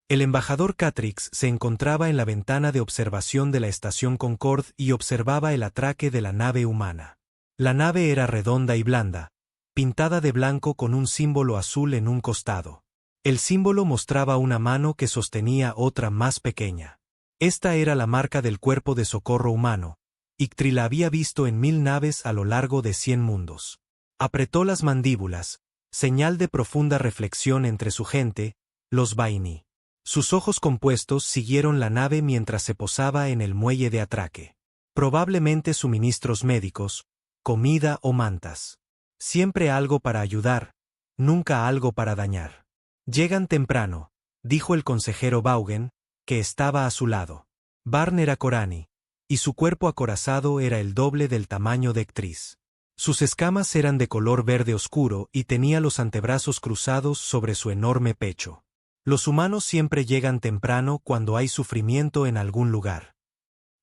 El embajador Catrix se encontraba en la ventana de observación de la estación Concorde y observaba el atraque de la nave humana. La nave era redonda y blanda, pintada de blanco con un símbolo azul en un costado. El símbolo mostraba una mano que sostenía otra más pequeña. Esta era la marca del cuerpo de socorro humano. Ictri la había visto en 1000 naves a lo largo de 100 mundos. Apretó las mandíbulas, señal de profunda reflexión entre su gente, los Vaini. Sus ojos compuestos siguieron la nave mientras se posaba en el muelle de atraque. Probablemente suministros médicos, comida o mantas. Siempre algo para ayudar, nunca algo para dañar. Llegan temprano, dijo el consejero Vaughan, que estaba a su lado. Barn era Corani, y su cuerpo acorazado era el doble del tamaño de Ictris. Sus escamas eran de color verde oscuro y tenía los antebrazos cruzados sobre su enorme pecho. Los humanos siempre llegan temprano cuando hay sufrimiento en algún lugar.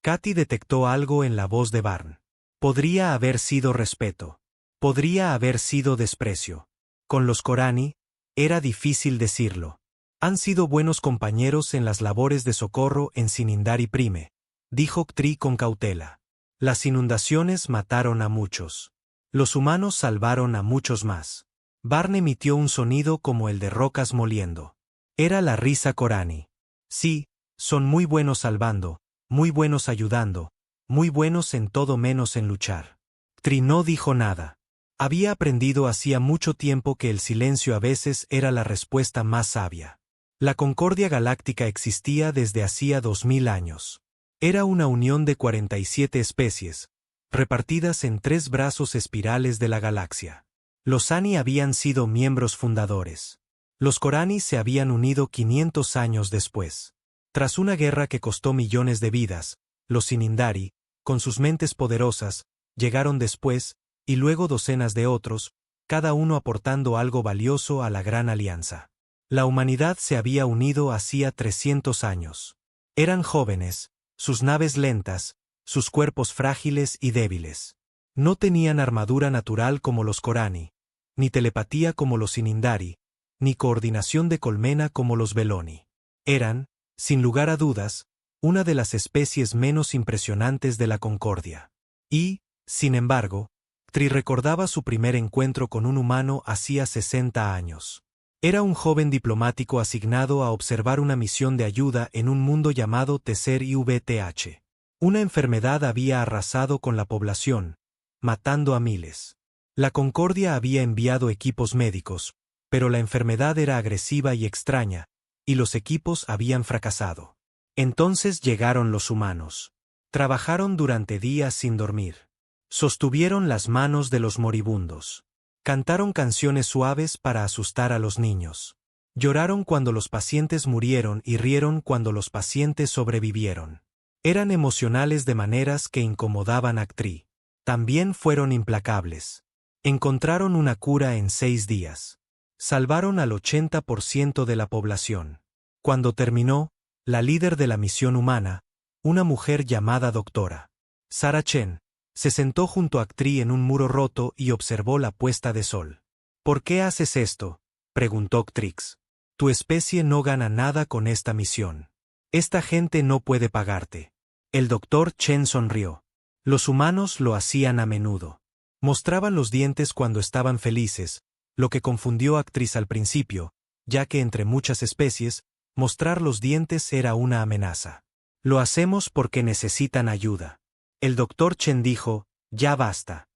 Katy detectó algo en la voz de Barn. Podría haber sido respeto. Podría haber sido desprecio. Con los Corani, era difícil decirlo. Han sido buenos compañeros en las labores de socorro en Sinindari Prime, dijo Ktri con cautela. Las inundaciones mataron a muchos. Los humanos salvaron a muchos más. Barn emitió un sonido como el de rocas moliendo. Era la risa Corani. Sí, son muy buenos salvando, muy buenos ayudando, muy buenos en todo menos en luchar. Ktri no dijo nada. Había aprendido hacía mucho tiempo que el silencio a veces era la respuesta más sabia. La Concordia Galáctica existía desde hacía 2000 años. Era una unión de 47 especies, repartidas en 3 brazos espirales de la galaxia. Los Ani habían sido miembros fundadores. Los Corani se habían unido 500 años después. Tras una guerra que costó millones de vidas, los Sinindari, con sus mentes poderosas, llegaron después, y luego docenas de otros, cada uno aportando algo valioso a la Gran Alianza. La humanidad se había unido hacía 300 años. Eran jóvenes, sus naves lentas, sus cuerpos frágiles y débiles. No tenían armadura natural como los Corani, ni telepatía como los Sinindari, ni coordinación de colmena como los Veloni. Eran, sin lugar a dudas, una de las especies menos impresionantes de la Concordia. Y, sin embargo, Ktri recordaba su primer encuentro con un humano hacía 60 años. Era un joven diplomático asignado a observar una misión de ayuda en un mundo llamado Tesser IVTH. Una enfermedad había arrasado con la población, matando a miles. La Concordia había enviado equipos médicos, pero la enfermedad era agresiva y extraña, y los equipos habían fracasado. Entonces llegaron los humanos. Trabajaron durante días sin dormir. Sostuvieron las manos de los moribundos. Cantaron canciones suaves para asustar a los niños. Lloraron cuando los pacientes murieron y rieron cuando los pacientes sobrevivieron. Eran emocionales de maneras que incomodaban a Ktri. También fueron implacables. Encontraron una cura en 6 días. Salvaron al 80% de la población. Cuando terminó, la líder de la misión humana, una mujer llamada Doctora Sarah Chen, se sentó junto a Ktri en un muro roto y observó la puesta de sol. ¿Por qué haces esto?, preguntó Ktrix. Tu especie no gana nada con esta misión. Esta gente no puede pagarte. El doctor Chen sonrió. Los humanos lo hacían a menudo. Mostraban los dientes cuando estaban felices, lo que confundió a Ktrix al principio, ya que entre muchas especies, mostrar los dientes era una amenaza. Lo hacemos porque necesitan ayuda. El doctor Chen dijo, ya basta.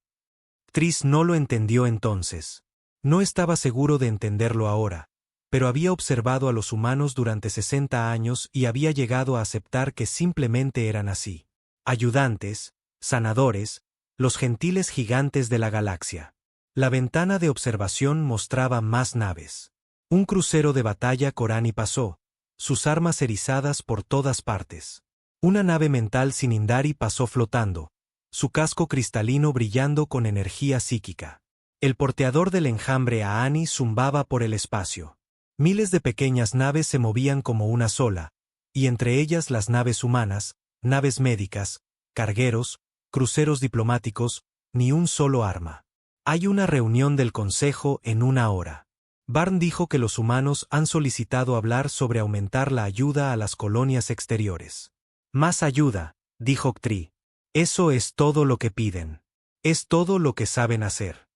Ktrix no lo entendió entonces. No estaba seguro de entenderlo ahora, pero había observado a los humanos durante 60 años y había llegado a aceptar que simplemente eran así. Ayudantes, sanadores, los gentiles gigantes de la galaxia. La ventana de observación mostraba más naves. Un crucero de batalla Corani pasó, sus armas erizadas por todas partes. Una nave mental Sinindari pasó flotando, su casco cristalino brillando con energía psíquica. El porteador del enjambre Aani zumbaba por el espacio. Miles de pequeñas naves se movían como una sola, y entre ellas las naves humanas, naves médicas, cargueros, cruceros diplomáticos, ni un solo arma. Hay una reunión del Consejo en 1 hora. Barn dijo que los humanos han solicitado hablar sobre aumentar la ayuda a las colonias exteriores. Más ayuda, dijo Ctri. Eso es todo lo que piden. Es todo lo que saben hacer.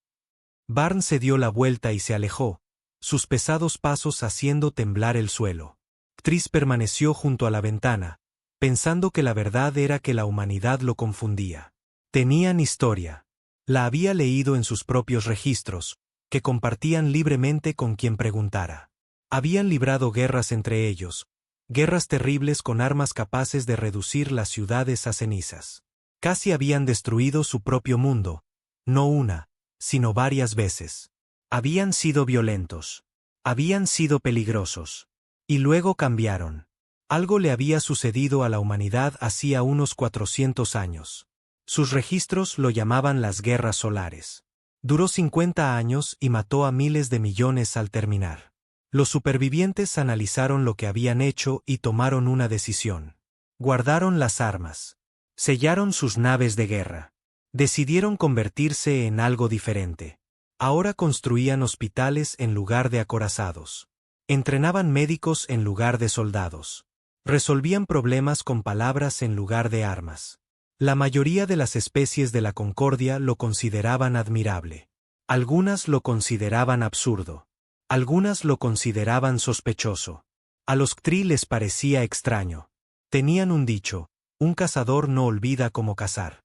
Barn se dio la vuelta y se alejó, sus pesados pasos haciendo temblar el suelo. Ctris permaneció junto a la ventana, pensando que la verdad era que la humanidad lo confundía. Tenían historia. La había leído en sus propios registros, que compartían libremente con quien preguntara. Habían librado guerras entre ellos, guerras terribles con armas capaces de reducir las ciudades a cenizas. Casi habían destruido su propio mundo, no una, sino varias veces. Habían sido violentos. Habían sido peligrosos. Y luego cambiaron. Algo le había sucedido a la humanidad hacía unos 400 años. Sus registros lo llamaban las guerras solares. Duró 50 años y mató a miles de millones al terminar. Los supervivientes analizaron lo que habían hecho y tomaron una decisión. Guardaron las armas. Sellaron sus naves de guerra. Decidieron convertirse en algo diferente. Ahora construían hospitales en lugar de acorazados. Entrenaban médicos en lugar de soldados. Resolvían problemas con palabras en lugar de armas. La mayoría de las especies de la Concordia lo consideraban admirable. Algunas lo consideraban absurdo. Algunas lo consideraban sospechoso. A los Ctri les parecía extraño. Tenían un dicho: un cazador no olvida cómo cazar.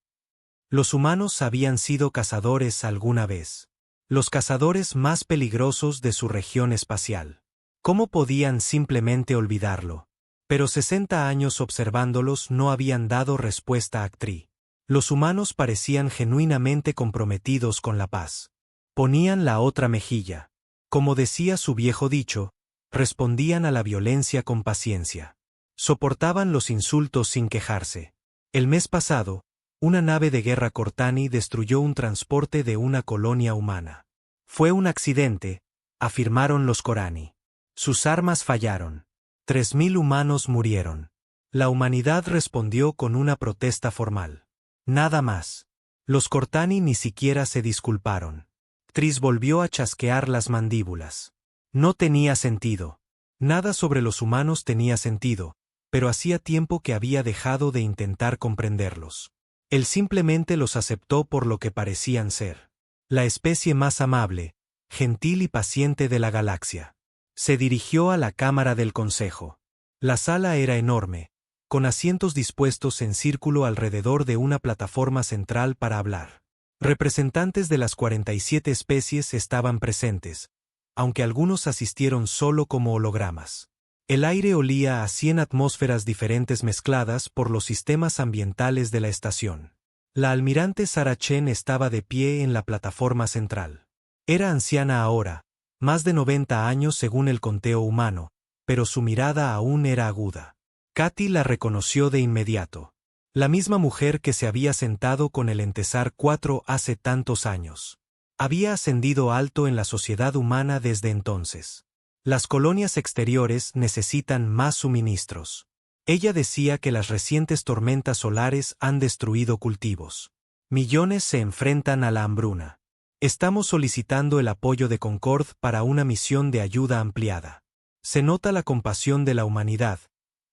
Los humanos habían sido cazadores alguna vez. Los cazadores más peligrosos de su región espacial. ¿Cómo podían simplemente olvidarlo? Pero 60 años observándolos no habían dado respuesta a Ctri. Los humanos parecían genuinamente comprometidos con la paz. Ponían la otra mejilla. Como decía su viejo dicho, respondían a la violencia con paciencia. Soportaban los insultos sin quejarse. El mes pasado, una nave de guerra Cortani destruyó un transporte de una colonia humana. Fue un accidente, afirmaron los Corani. Sus armas fallaron. 3000 humanos murieron. La humanidad respondió con una protesta formal. Nada más. Los Cortani ni siquiera se disculparon. Ctris volvió a chasquear las mandíbulas. No tenía sentido. Nada sobre los humanos tenía sentido, pero hacía tiempo que había dejado de intentar comprenderlos. Él simplemente los aceptó por lo que parecían ser. La especie más amable, gentil y paciente de la galaxia. Se dirigió a la Cámara del Consejo. La sala era enorme, con asientos dispuestos en círculo alrededor de una plataforma central para hablar. Representantes de las 47 especies estaban presentes, aunque algunos asistieron solo como hologramas. El aire olía a 100 atmósferas diferentes mezcladas por los sistemas ambientales de la estación. La almirante Sarah Chen estaba de pie en la plataforma central. Era anciana ahora, más de 90 años según el conteo humano, pero su mirada aún era aguda. Katy la reconoció de inmediato. La misma mujer que se había sentado con el Entesar 4 hace tantos años. Había ascendido alto en la sociedad humana desde entonces. Las colonias exteriores necesitan más suministros. Ella decía que las recientes tormentas solares han destruido cultivos. Millones se enfrentan a la hambruna. Estamos solicitando el apoyo de Concord para una misión de ayuda ampliada. Se nota la compasión de la humanidad,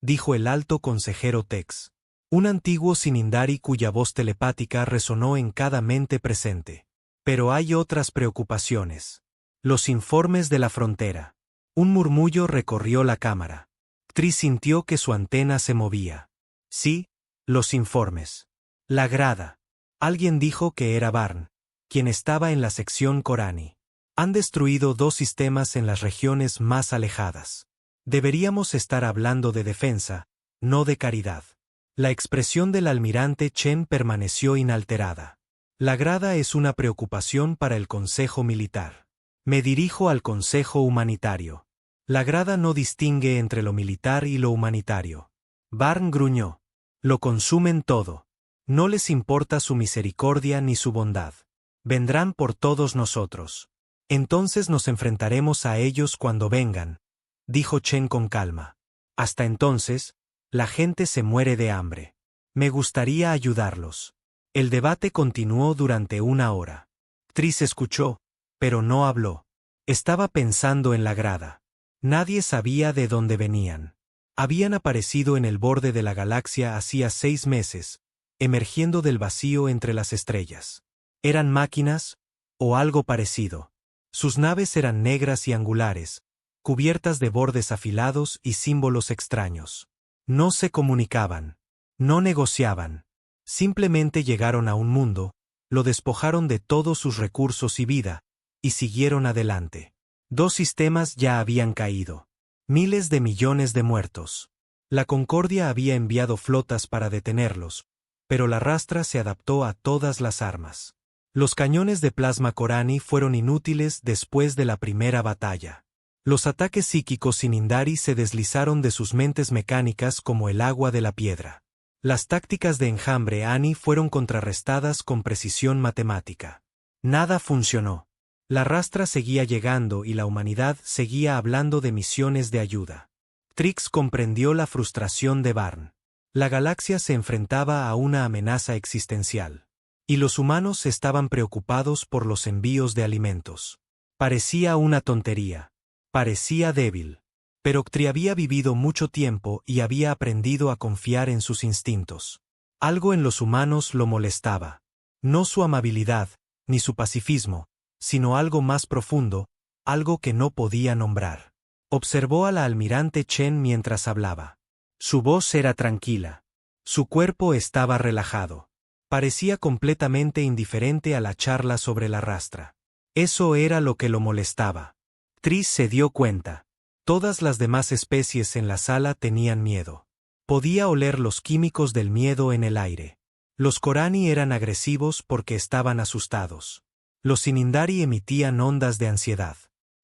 dijo el alto consejero Tex. Un antiguo Sinindari cuya voz telepática resonó en cada mente presente. Pero hay otras preocupaciones. Los informes de la frontera. Un murmullo recorrió la cámara. Ctris sintió que su antena se movía. Sí, los informes. La grada. Alguien dijo que era Barn, quien estaba en la sección Corani. Han destruido 2 sistemas en las regiones más alejadas. Deberíamos estar hablando de defensa, no de caridad. La expresión del almirante Chen permaneció inalterada. La grada es una preocupación para el Consejo Militar. Me dirijo al Consejo Humanitario. La grada no distingue entre lo militar y lo humanitario. Barn gruñó. Lo consumen todo. No les importa su misericordia ni su bondad. Vendrán por todos nosotros. Entonces nos enfrentaremos a ellos cuando vengan, dijo Chen con calma. Hasta entonces, la gente se muere de hambre. Me gustaría ayudarlos. El debate continuó durante 1 hora. Ctris escuchó, pero no habló. Estaba pensando en la grada. Nadie sabía de dónde venían. Habían aparecido en el borde de la galaxia hacía 6 meses, emergiendo del vacío entre las estrellas. ¿Eran máquinas? ¿O algo parecido? Sus naves eran negras y angulares, cubiertas de bordes afilados y símbolos extraños. No se comunicaban. No negociaban. Simplemente llegaron a un mundo, lo despojaron de todos sus recursos y vida, y siguieron adelante. 2 sistemas ya habían caído. Miles de millones de muertos. La Concordia había enviado flotas para detenerlos, pero la Rastra se adaptó a todas las armas. Los cañones de plasma Corani fueron inútiles después de la primera batalla. Los ataques psíquicos sin Indari se deslizaron de sus mentes mecánicas como el agua de la piedra. Las tácticas de enjambre Ani fueron contrarrestadas con precisión matemática. Nada funcionó. La Rastra seguía llegando y la humanidad seguía hablando de misiones de ayuda. Trix comprendió la frustración de Barn. La galaxia se enfrentaba a una amenaza existencial. Y los humanos estaban preocupados por los envíos de alimentos. Parecía una tontería. Parecía débil. Pero Octri había vivido mucho tiempo y había aprendido a confiar en sus instintos. Algo en los humanos lo molestaba. No su amabilidad, ni su pacifismo, sino algo más profundo, algo que no podía nombrar. Observó a la almirante Chen mientras hablaba. Su voz era tranquila. Su cuerpo estaba relajado. Parecía completamente indiferente a la charla sobre la Rastra. Eso era lo que lo molestaba. Tris se dio cuenta. Todas las demás especies en la sala tenían miedo. Podía oler los químicos del miedo en el aire. Los Corani eran agresivos porque estaban asustados. Los Sinindari emitían ondas de ansiedad.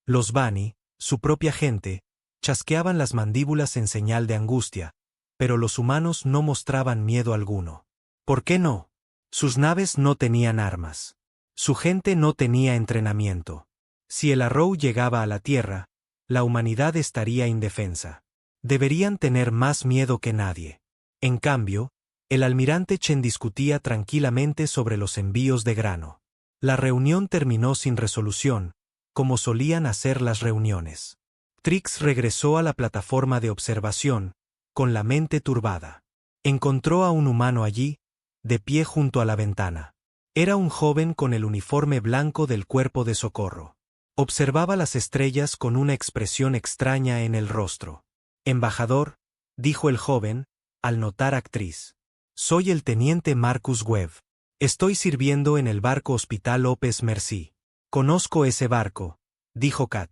Los Bani, su propia gente, chasqueaban las mandíbulas en señal de angustia, pero los humanos no mostraban miedo alguno. ¿Por qué no? Sus naves no tenían armas. Su gente no tenía entrenamiento. Si el Arrow llegaba a la Tierra, la humanidad estaría indefensa. Deberían tener más miedo que nadie. En cambio, el almirante Chen discutía tranquilamente sobre los envíos de grano. La reunión terminó sin resolución, como solían hacer las reuniones. Trix regresó a la plataforma de observación, con la mente turbada. Encontró a un humano allí, de pie junto a la ventana. Era un joven con el uniforme blanco del cuerpo de socorro. Observaba las estrellas con una expresión extraña en el rostro. «Embajador», dijo el joven, al notar a Trix. «Soy el teniente Marcus Webb. Estoy sirviendo en el barco Hospital López Merci. Conozco ese barco», dijo Kat.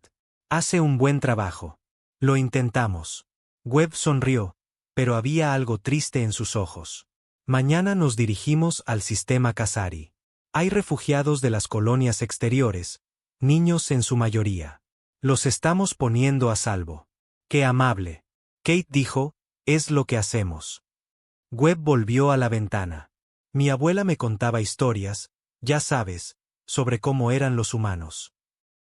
«Hace un buen trabajo». «Lo intentamos». Webb sonrió, pero había algo triste en sus ojos. «Mañana nos dirigimos al sistema Kasari. Hay refugiados de las colonias exteriores, niños en su mayoría. Los estamos poniendo a salvo». «Qué amable». Kate dijo, «es lo que hacemos». Webb volvió a la ventana. «Mi abuela me contaba historias, ya sabes, sobre cómo eran los humanos».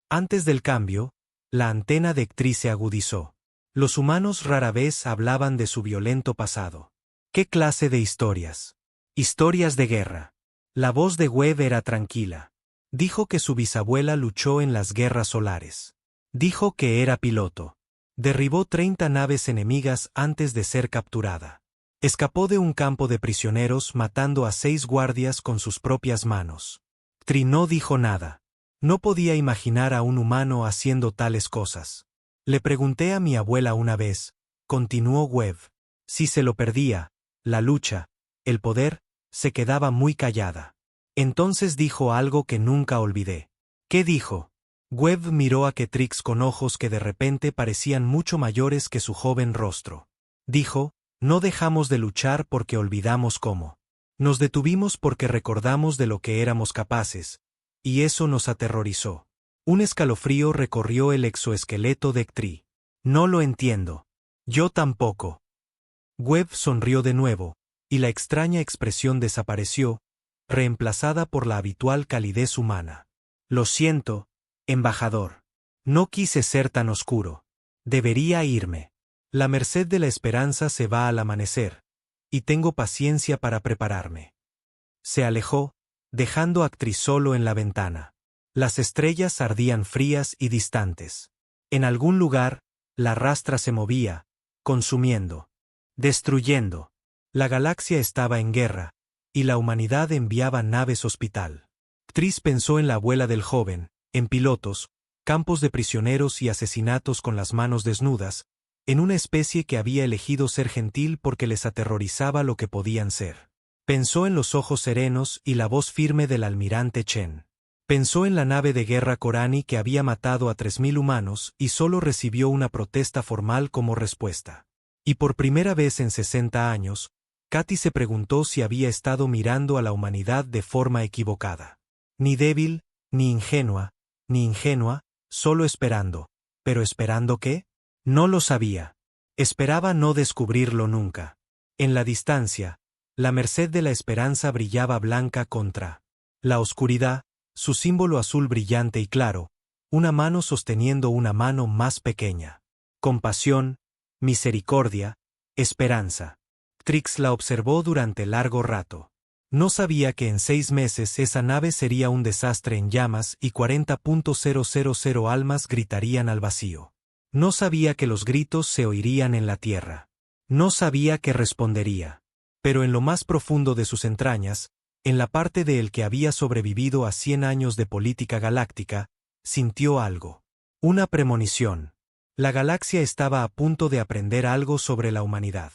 Antes del cambio, la antena de Trix se agudizó. Los humanos rara vez hablaban de su violento pasado. ¿Qué clase de historias? Historias de guerra. La voz de Webb era tranquila. Dijo que su bisabuela luchó en las guerras solares. Dijo que era piloto. Derribó 30 naves enemigas antes de ser capturada. Escapó de un campo de prisioneros matando a 6 guardias con sus propias manos. Trix no dijo nada. No podía imaginar a un humano haciendo tales cosas. Le pregunté a mi abuela una vez, continuó Webb, si se lo perdía, la lucha, el poder, se quedaba muy callada. Entonces dijo algo que nunca olvidé. ¿Qué dijo? Webb miró a Trix con ojos que de repente parecían mucho mayores que su joven rostro. Dijo, no dejamos de luchar porque olvidamos cómo. Nos detuvimos porque recordamos de lo que éramos capaces, y eso nos aterrorizó. Un escalofrío recorrió el exoesqueleto de Trix. No lo entiendo. Yo tampoco. Webb sonrió de nuevo, y la extraña expresión desapareció, reemplazada por la habitual calidez humana. Lo siento, embajador. No quise ser tan oscuro. Debería irme. La Merced de la Esperanza se va al amanecer, y tengo paciencia para prepararme. Se alejó, dejando a Trix solo en la ventana. Las estrellas ardían frías y distantes. En algún lugar, la rastra se movía, consumiendo, destruyendo. La galaxia estaba en guerra, y la humanidad enviaba naves hospital. Tris pensó en la abuela del joven, en pilotos, campos de prisioneros y asesinatos con las manos desnudas, en una especie que había elegido ser gentil porque les aterrorizaba lo que podían ser. Pensó en los ojos serenos y la voz firme del almirante Chen. Pensó en la nave de guerra Corani que había matado a 3000 humanos y solo recibió una protesta formal como respuesta. Y por primera vez en 60 años, Katy se preguntó si había estado mirando a la humanidad de forma equivocada. Ni débil, ni ingenua, solo esperando. ¿Pero esperando qué? No lo sabía. Esperaba no descubrirlo nunca. En la distancia, la merced de la esperanza brillaba blanca contra la oscuridad, su símbolo azul brillante y claro, una mano sosteniendo una mano más pequeña. Compasión, misericordia, esperanza. Trix la observó durante largo rato. No sabía que en 6 meses esa nave sería un desastre en llamas y 40.000 almas gritarían al vacío. No sabía que los gritos se oirían en la tierra. No sabía qué respondería. Pero en lo más profundo de sus entrañas, en la parte de él que había sobrevivido a 100 años de política galáctica, sintió algo. Una premonición. La galaxia estaba a punto de aprender algo sobre la humanidad.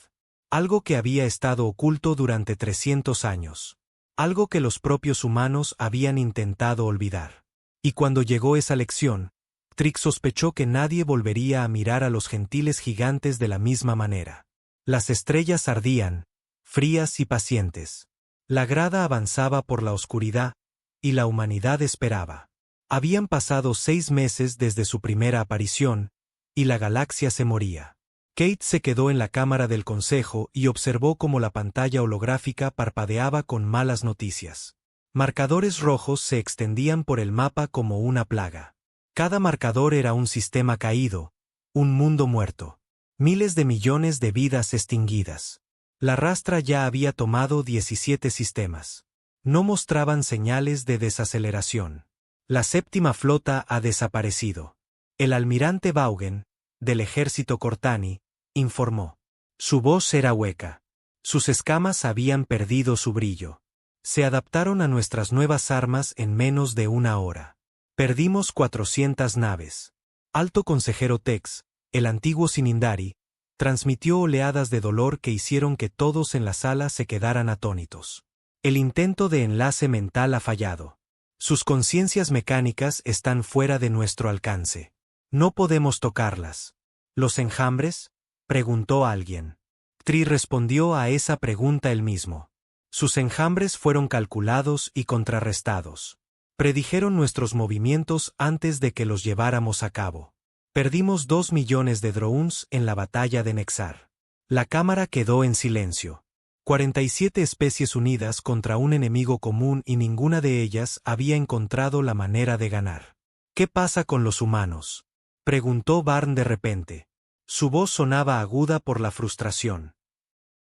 Algo que había estado oculto durante 300 años. Algo que los propios humanos habían intentado olvidar. Y cuando llegó esa lección, Trix sospechó que nadie volvería a mirar a los gentiles gigantes de la misma manera. Las estrellas ardían, frías y pacientes. La grada avanzaba por la oscuridad, y la humanidad esperaba. Habían pasado 6 meses desde su primera aparición, y la galaxia se moría. Kate se quedó en la cámara del consejo y observó cómo la pantalla holográfica parpadeaba con malas noticias. Marcadores rojos se extendían por el mapa como una plaga. Cada marcador era un sistema caído, un mundo muerto. Miles de millones de vidas extinguidas. La rastra ya había tomado 17 sistemas. No mostraban señales de desaceleración. La séptima flota ha desaparecido. El almirante Vaughan, del ejército Cortani, informó. Su voz era hueca. Sus escamas habían perdido su brillo. Se adaptaron a nuestras nuevas armas en menos de 1 hora. Perdimos 400 naves. Alto consejero Tex, el antiguo Sinindari, transmitió oleadas de dolor que hicieron que todos en la sala se quedaran atónitos. El intento de enlace mental ha fallado. Sus conciencias mecánicas están fuera de nuestro alcance. No podemos tocarlas. ¿Los enjambres? Preguntó alguien. Tri respondió a esa pregunta él mismo. Sus enjambres fueron calculados y contrarrestados. Predijeron nuestros movimientos antes de que los lleváramos a cabo. Perdimos 2 millones de drones en la batalla de Nexar. La cámara quedó en silencio. 47 especies unidas contra un enemigo común y ninguna de ellas había encontrado la manera de ganar. ¿Qué pasa con los humanos?, preguntó Barn de repente. Su voz sonaba aguda por la frustración.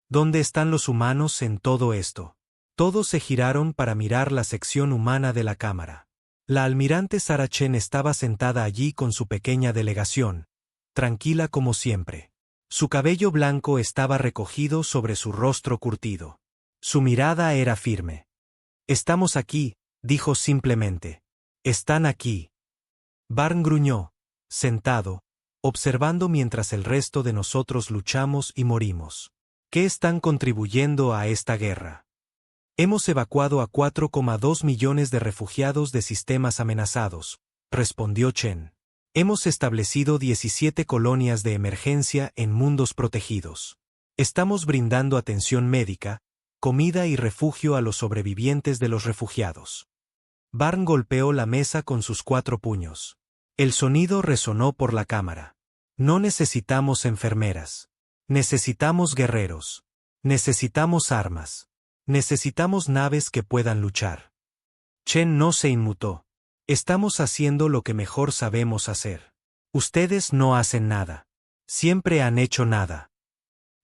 ¿Dónde están los humanos en todo esto? Todos se giraron para mirar la sección humana de la cámara. La almirante Sarah Chen estaba sentada allí con su pequeña delegación, tranquila como siempre. Su cabello blanco estaba recogido sobre su rostro curtido. Su mirada era firme. «Estamos aquí», dijo simplemente. «Están aquí». Barn gruñó, sentado, observando mientras el resto de nosotros luchamos y morimos. ¿Qué están contribuyendo a esta guerra? Hemos evacuado a 4,2 millones de refugiados de sistemas amenazados, respondió Chen. Hemos establecido 17 colonias de emergencia en mundos protegidos. Estamos brindando atención médica, comida y refugio a los sobrevivientes de los refugiados. Barn golpeó la mesa con sus 4 puños. El sonido resonó por la cámara. No necesitamos enfermeras. Necesitamos guerreros. Necesitamos armas. Necesitamos naves que puedan luchar. Chen no se inmutó. Estamos haciendo lo que mejor sabemos hacer. Ustedes no hacen nada. Siempre han hecho nada.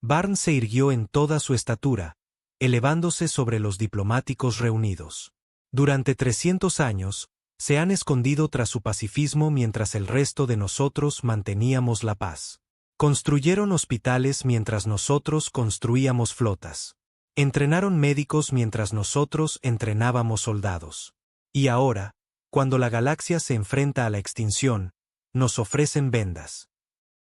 Barn se irguió en toda su estatura, elevándose sobre los diplomáticos reunidos. Durante 300 años, Se han escondido tras su pacifismo mientras el resto de nosotros manteníamos la paz. Construyeron hospitales mientras nosotros construíamos flotas. Entrenaron médicos mientras nosotros entrenábamos soldados. Y ahora, cuando la galaxia se enfrenta a la extinción, nos ofrecen vendas.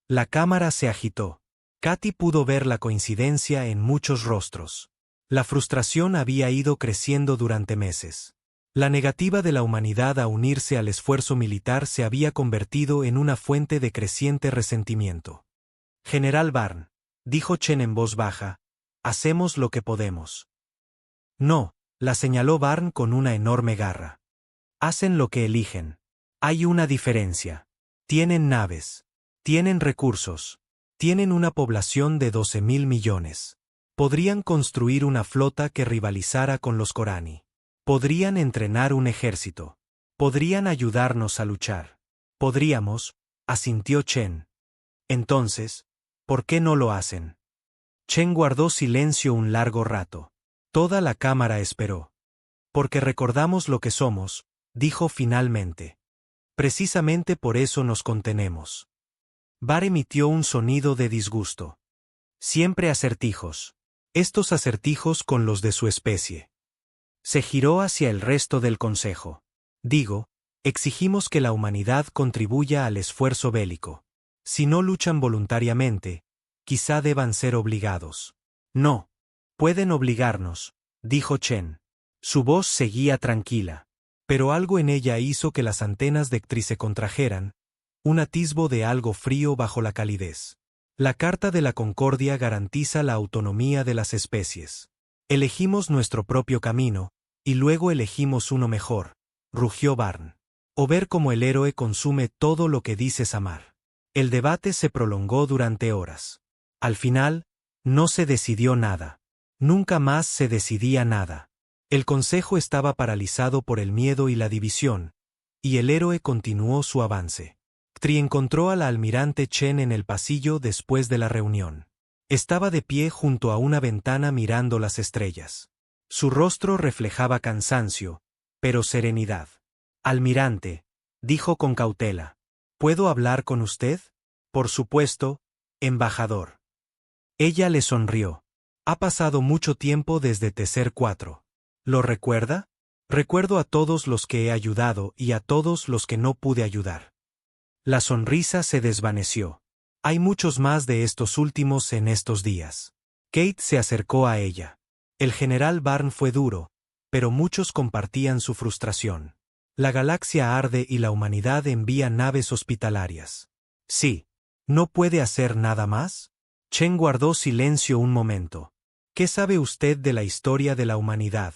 La cámara se agitó. Katy pudo ver la coincidencia en muchos rostros. La frustración había ido creciendo durante meses. La negativa de la humanidad a unirse al esfuerzo militar se había convertido en una fuente de creciente resentimiento. General Barn, dijo Chen en voz baja, hacemos lo que podemos. No, la señaló Barn con una enorme garra. Hacen lo que eligen. Hay una diferencia. Tienen naves. Tienen recursos. Tienen una población de 12.000 millones. Podrían construir una flota que rivalizara con los Corani. Podrían entrenar un ejército. Podrían ayudarnos a luchar. Podríamos, asintió Chen. Entonces, ¿por qué no lo hacen? Chen guardó silencio un largo rato. Toda la cámara esperó. Porque recordamos lo que somos, dijo finalmente. Precisamente por eso nos contenemos. Bar emitió un sonido de disgusto. Siempre acertijos. Estos acertijos con los de su especie. Se giró hacia el resto del consejo. Digo, exigimos que la humanidad contribuya al esfuerzo bélico. Si no luchan voluntariamente, quizá deban ser obligados. No. Pueden obligarnos, dijo Chen. Su voz seguía tranquila. Pero algo en ella hizo que las antenas de Ktri se contrajeran, un atisbo de algo frío bajo la calidez. La Carta de la Concordia garantiza la autonomía de las especies. Elegimos nuestro propio camino, y luego elegimos uno mejor, rugió Barn. O ver cómo el héroe consume todo lo que dices amar. El debate se prolongó durante horas. Al final, no se decidió nada. Nunca más se decidía nada. El consejo estaba paralizado por el miedo y la división, y el héroe continuó su avance. Ktri encontró a la almirante Chen en el pasillo después de la reunión. Estaba de pie junto a una ventana mirando las estrellas. Su rostro reflejaba cansancio, pero serenidad. Almirante, dijo con cautela. ¿Puedo hablar con usted? Por supuesto, embajador. Ella le sonrió. Ha pasado mucho tiempo desde Tecer 4. ¿Lo recuerda? Recuerdo a todos los que he ayudado y a todos los que no pude ayudar. La sonrisa se desvaneció. Hay muchos más de estos últimos en estos días. Kate se acercó a ella. El general Barn fue duro, pero muchos compartían su frustración. La galaxia arde y la humanidad envía naves hospitalarias. Sí. ¿No puede hacer nada más? Chen guardó silencio un momento. ¿Qué sabe usted de la historia de la humanidad,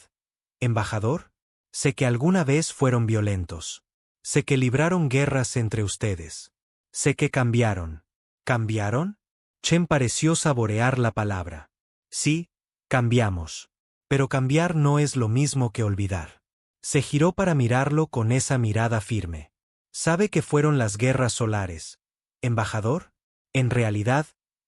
embajador? Sé que alguna vez fueron violentos. Sé que libraron guerras entre ustedes. Sé que cambiaron. ¿Cambiaron? Chen pareció saborear la palabra. Sí, cambiamos. Pero cambiar no es lo mismo que olvidar. Se giró para mirarlo con esa mirada firme. ¿Sabe que fueron las guerras solares, embajador? En realidad,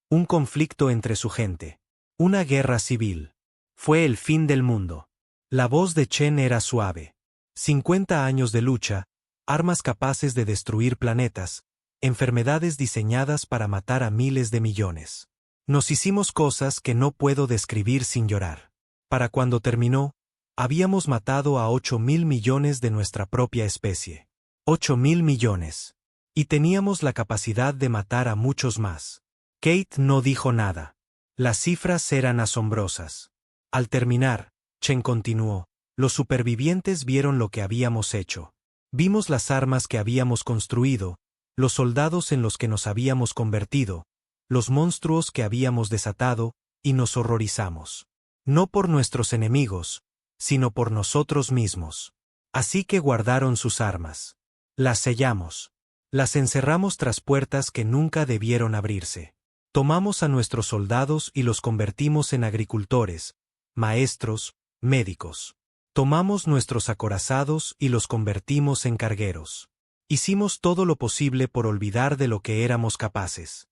un conflicto entre su gente. Una guerra civil. Fue el fin del mundo. La voz de Chen era suave. 50 años de lucha, armas capaces de destruir planetas, enfermedades diseñadas para matar a miles de millones. Nos hicimos cosas que no puedo describir sin llorar. Para cuando terminó, habíamos matado a 8.000 millones de nuestra propia especie. 8.000 millones. Y teníamos la capacidad de matar a muchos más. Kate no dijo nada. Las cifras eran asombrosas. Al terminar, Chen continuó, los supervivientes vieron lo que habíamos hecho. Vimos las armas que habíamos construido, los soldados en los que nos habíamos convertido, los monstruos que habíamos desatado, y nos horrorizamos. No por nuestros enemigos, sino por nosotros mismos. Así que guardaron sus armas. Las sellamos. Las encerramos tras puertas que nunca debieron abrirse. Tomamos a nuestros soldados y los convertimos en agricultores, maestros, médicos. Tomamos nuestros acorazados y los convertimos en cargueros. Hicimos todo lo posible por olvidar de lo que éramos capaces.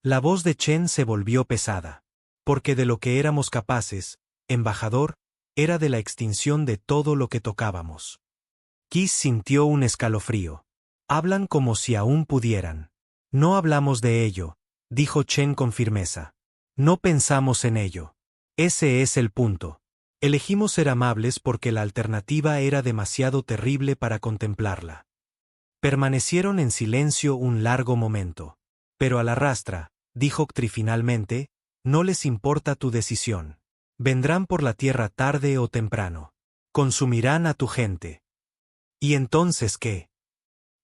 La voz de Chen se volvió pesada. Porque de lo que éramos capaces, embajador, era de la extinción de todo lo que tocábamos. Kiss sintió un escalofrío. Hablan como si aún pudieran. No hablamos de ello, dijo Chen con firmeza. No pensamos en ello. Ese es el punto. Elegimos ser amables porque la alternativa era demasiado terrible para contemplarla. Permanecieron en silencio un largo momento. Pero a la rastra, dijo Ktri finalmente, no les importa tu decisión. Vendrán por la tierra tarde o temprano. Consumirán a tu gente. ¿Y entonces qué?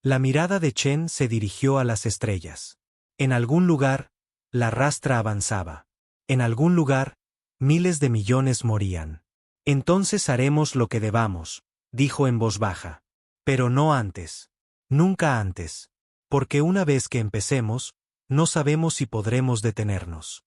La mirada de Chen se dirigió a las estrellas. En algún lugar, la rastra avanzaba. En algún lugar, miles de millones morían. Entonces haremos lo que debamos, dijo en voz baja. Pero no antes. Nunca antes. Porque una vez que empecemos, no sabemos si podremos detenernos.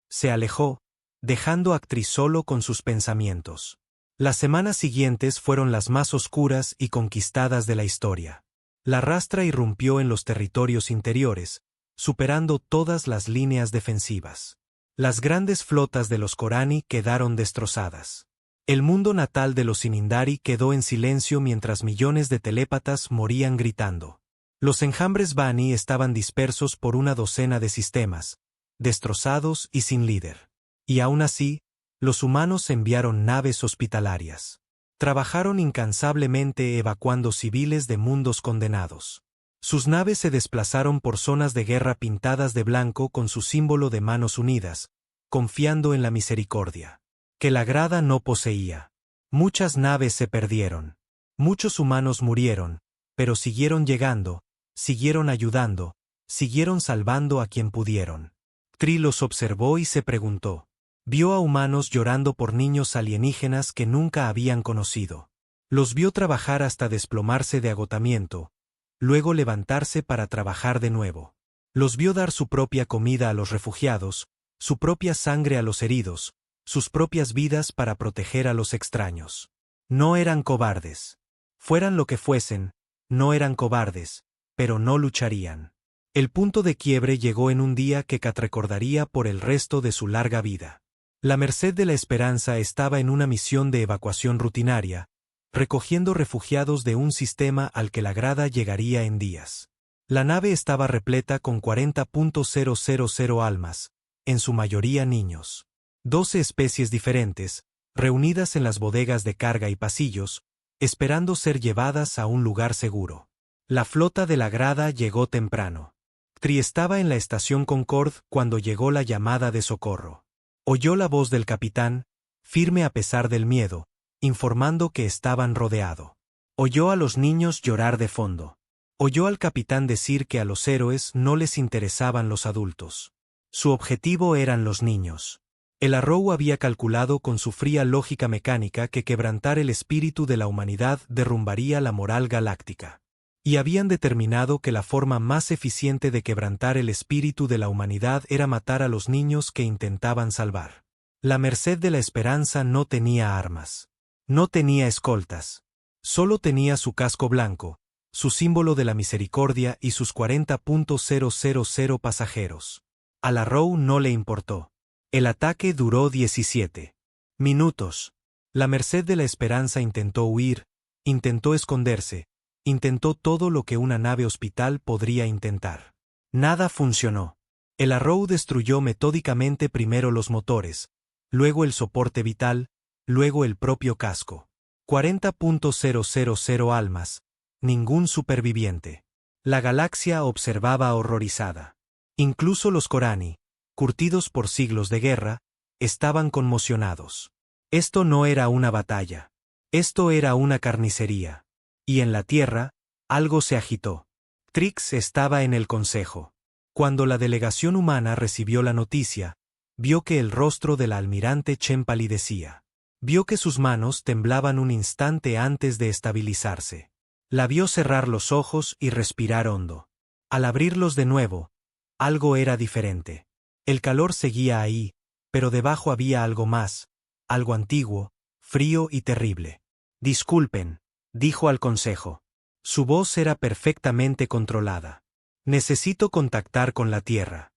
Se alejó, dejando a Ktri solo con sus pensamientos. Las semanas siguientes fueron las más oscuras y conquistadas de la historia. La rastra irrumpió en los territorios interiores, superando todas las líneas defensivas. Las grandes flotas de los Corani quedaron destrozadas. El mundo natal de los Sinindari quedó en silencio mientras millones de telépatas morían gritando. Los enjambres Bani estaban dispersos por una docena de sistemas, destrozados y sin líder. Y aún así, los humanos enviaron naves hospitalarias. Trabajaron incansablemente evacuando civiles de mundos condenados. Sus naves se desplazaron por zonas de guerra pintadas de blanco con su símbolo de manos unidas, confiando en la misericordia que la grada no poseía. Muchas naves se perdieron. Muchos humanos murieron, pero siguieron llegando, siguieron ayudando, siguieron salvando a quien pudieron. Ktri los observó y se preguntó. Vio a humanos llorando por niños alienígenas que nunca habían conocido. Los vio trabajar hasta desplomarse de agotamiento, luego levantarse para trabajar de nuevo. Los vio dar su propia comida a los refugiados, su propia sangre a los heridos, sus propias vidas para proteger a los extraños. No eran cobardes. Fueran lo que fuesen, no eran cobardes, pero no lucharían. El punto de quiebre llegó en un día que Kat recordaría por el resto de su larga vida. La Merced de la Esperanza estaba en una misión de evacuación rutinaria, recogiendo refugiados de un sistema al que la grada llegaría en días. La nave estaba repleta con 40.000 almas, en su mayoría niños. 12 especies diferentes, reunidas en las bodegas de carga y pasillos, esperando ser llevadas a un lugar seguro. La flota de la grada llegó temprano. Ktri estaba en la estación Concord cuando llegó la llamada de socorro. Oyó la voz del capitán, firme a pesar del miedo, informando que estaban rodeado. Oyó a los niños llorar de fondo. Oyó al capitán decir que a los héroes no les interesaban los adultos. Su objetivo eran los niños. El Arrow había calculado con su fría lógica mecánica que quebrantar el espíritu de la humanidad derrumbaría la moral galáctica. Y habían determinado que la forma más eficiente de quebrantar el espíritu de la humanidad era matar a los niños que intentaban salvar. La Merced de la Esperanza no tenía armas. No tenía escoltas. Solo tenía su casco blanco, su símbolo de la misericordia y sus 40.000 pasajeros. Al Arrow no le importó. El ataque duró 17 minutos. La Merced de la Esperanza intentó huir, intentó esconderse, intentó todo lo que una nave hospital podría intentar. Nada funcionó. El Arrow destruyó metódicamente primero los motores, luego el soporte vital, luego el propio casco. 40.000 almas, ningún superviviente. La galaxia observaba horrorizada. Incluso los Corani, curtidos por siglos de guerra, estaban conmocionados. Esto no era una batalla. Esto era una carnicería. Y en la tierra, algo se agitó. Trix estaba en el consejo. Cuando la delegación humana recibió la noticia, vio que el rostro del almirante Chen palidecía. Vio que sus manos temblaban un instante antes de estabilizarse. La vio cerrar los ojos y respirar hondo. Al abrirlos de nuevo, algo era diferente. El calor seguía ahí, pero debajo había algo más, algo antiguo, frío y terrible. Disculpen, dijo al consejo. Su voz era perfectamente controlada. Necesito contactar con la Tierra.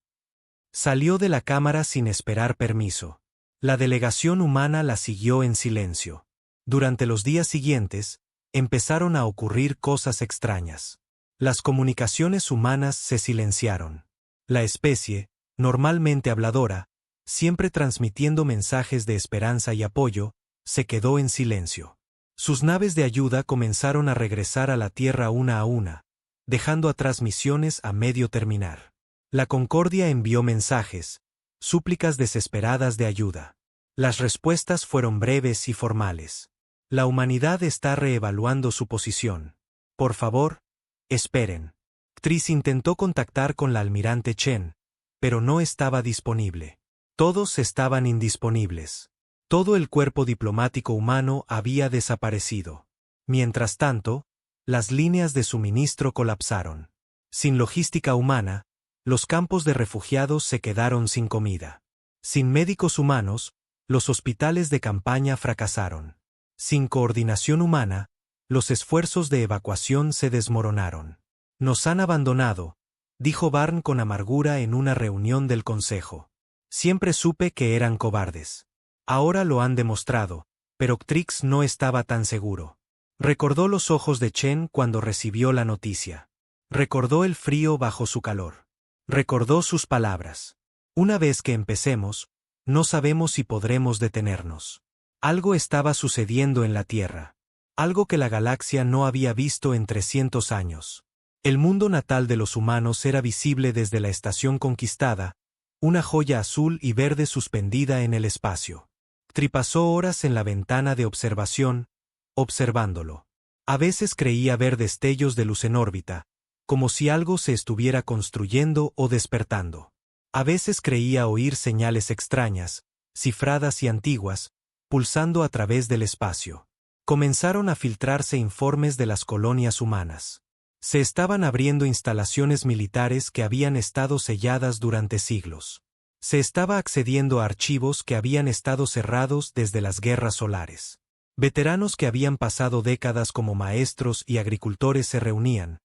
Salió de la cámara sin esperar permiso. La delegación humana la siguió en silencio. Durante los días siguientes, empezaron a ocurrir cosas extrañas. Las comunicaciones humanas se silenciaron. La especie, normalmente habladora, siempre transmitiendo mensajes de esperanza y apoyo, se quedó en silencio. Sus naves de ayuda comenzaron a regresar a la Tierra una a una, dejando atrás misiones a medio terminar. La Concordia envió mensajes, súplicas desesperadas de ayuda. Las respuestas fueron breves y formales. La humanidad está reevaluando su posición. Por favor, esperen. Tris intentó contactar con la almirante Chen, pero no estaba disponible. Todos estaban indisponibles. Todo el cuerpo diplomático humano había desaparecido. Mientras tanto, las líneas de suministro colapsaron. Sin logística humana, los campos de refugiados se quedaron sin comida. Sin médicos humanos, los hospitales de campaña fracasaron. Sin coordinación humana, los esfuerzos de evacuación se desmoronaron. Nos han abandonado, dijo Barn con amargura en una reunión del Consejo. Siempre supe que eran cobardes. Ahora lo han demostrado, pero Trix no estaba tan seguro. Recordó los ojos de Chen cuando recibió la noticia. Recordó el frío bajo su calor. Recordó sus palabras. Una vez que empecemos, no sabemos si podremos detenernos. Algo estaba sucediendo en la Tierra. Algo que la galaxia no había visto en 300 años. El mundo natal de los humanos era visible desde la estación conquistada, una joya azul y verde suspendida en el espacio. Tri pasó horas en la ventana de observación, observándolo. A veces creía ver destellos de luz en órbita, como si algo se estuviera construyendo o despertando. A veces creía oír señales extrañas, cifradas y antiguas, pulsando a través del espacio. Comenzaron a filtrarse informes de las colonias humanas. Se estaban abriendo instalaciones militares que habían estado selladas durante siglos. Se estaba accediendo a archivos que habían estado cerrados desde las guerras solares. Veteranos que habían pasado décadas como maestros y agricultores se reunían,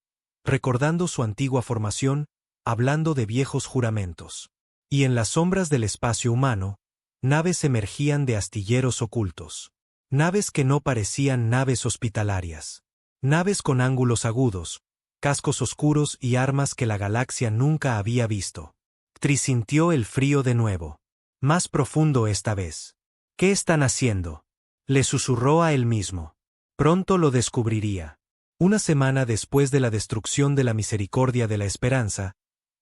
recordando su antigua formación, hablando de viejos juramentos. Y en las sombras del espacio humano, naves emergían de astilleros ocultos. Naves que no parecían naves hospitalarias. Naves con ángulos agudos, cascos oscuros y armas que la galaxia nunca había visto. Tri sintió el frío de nuevo. Más profundo esta vez. ¿Qué están haciendo?, le susurró a él mismo. Pronto lo descubriría. Una semana después de la destrucción de la Misericordia de la Esperanza,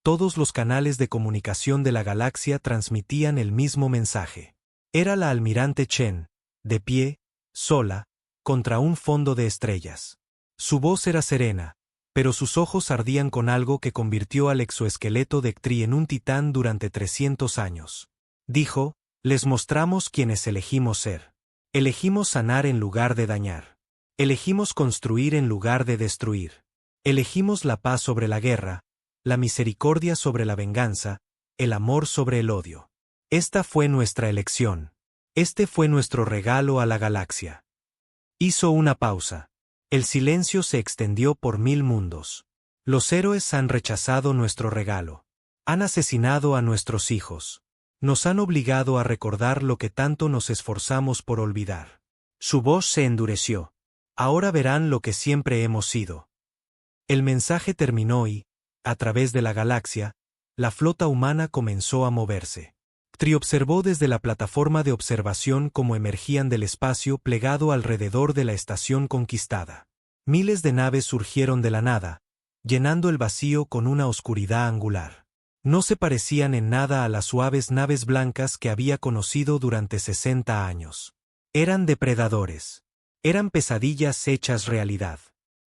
todos los canales de comunicación de la galaxia transmitían el mismo mensaje. Era la almirante Chen, de pie, sola, contra un fondo de estrellas. Su voz era serena, pero sus ojos ardían con algo que convirtió al exoesqueleto de Ktri en un titán durante 300 años. Dijo, les mostramos quienes elegimos ser. Elegimos sanar en lugar de dañar. Elegimos construir en lugar de destruir. Elegimos la paz sobre la guerra, la misericordia sobre la venganza, el amor sobre el odio. Esta fue nuestra elección. Este fue nuestro regalo a la galaxia. Hizo una pausa. El silencio se extendió por 1000 mundos. Los héroes han rechazado nuestro regalo. Han asesinado a nuestros hijos. Nos han obligado a recordar lo que tanto nos esforzamos por olvidar. Su voz se endureció. Ahora verán lo que siempre hemos sido. El mensaje terminó y, a través de la galaxia, la flota humana comenzó a moverse. Ktri observó desde la plataforma de observación cómo emergían del espacio plegado alrededor de la estación conquistada. Miles de naves surgieron de la nada, llenando el vacío con una oscuridad angular. No se parecían en nada a las suaves naves blancas que había conocido durante 60 años. Eran depredadores. Eran pesadillas hechas realidad.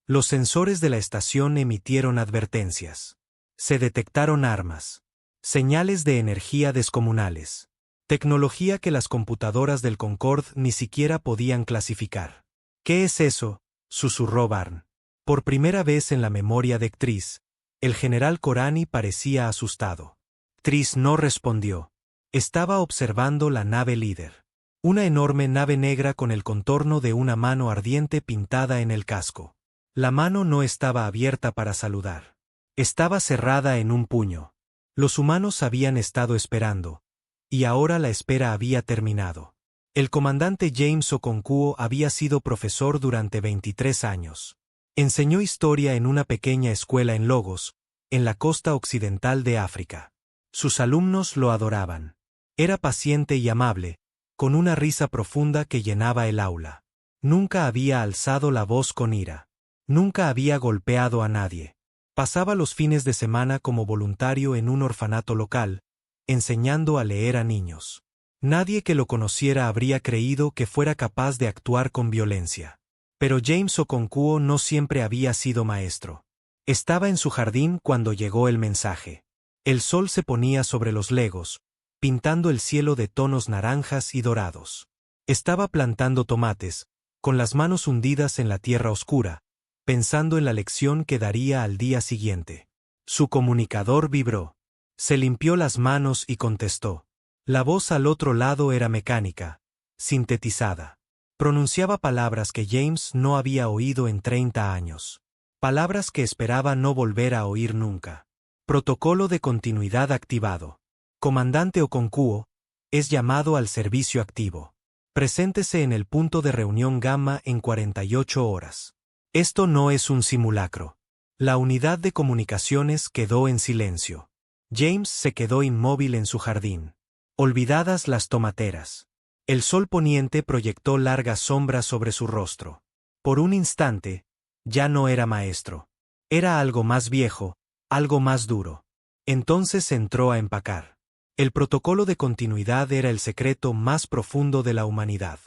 Los sensores de la estación emitieron advertencias. Se detectaron armas. Señales de energía descomunales. Tecnología que las computadoras del Concord ni siquiera podían clasificar. ¿Qué es eso?, susurró Barn. Por primera vez en la memoria de Tris, el general Corani parecía asustado. Tris no respondió. Estaba observando la nave líder. Una enorme nave negra con el contorno de una mano ardiente pintada en el casco. La mano no estaba abierta para saludar. Estaba cerrada en un puño. Los humanos habían estado esperando, y ahora la espera había terminado. El comandante James Okonkwo había sido profesor durante 23 años. Enseñó historia en una pequeña escuela en Lagos, en la costa occidental de África. Sus alumnos lo adoraban. Era paciente y amable, con una risa profunda que llenaba el aula. Nunca había alzado la voz con ira. Nunca había golpeado a nadie. Pasaba los fines de semana como voluntario en un orfanato local, enseñando a leer a niños. Nadie que lo conociera habría creído que fuera capaz de actuar con violencia. Pero James Okonkwo no siempre había sido maestro. Estaba en su jardín cuando llegó el mensaje. El sol se ponía sobre los legos, pintando el cielo de tonos naranjas y dorados. Estaba plantando tomates, con las manos hundidas en la tierra oscura, pensando en la lección que daría al día siguiente. Su comunicador vibró. Se limpió las manos y contestó. La voz al otro lado era mecánica, sintetizada. Pronunciaba palabras que James no había oído en 30 años. Palabras que esperaba no volver a oír nunca. Protocolo de continuidad activado. Comandante Okonkwo, es llamado al servicio activo. Preséntese en el punto de reunión Gamma en 48 horas. Esto no es un simulacro. La unidad de comunicaciones quedó en silencio. James se quedó inmóvil en su jardín. Olvidadas las tomateras. El sol poniente proyectó largas sombras sobre su rostro. Por un instante, ya no era maestro. Era algo más viejo, algo más duro. Entonces entró a empacar. El protocolo de continuidad era el secreto más profundo de la humanidad.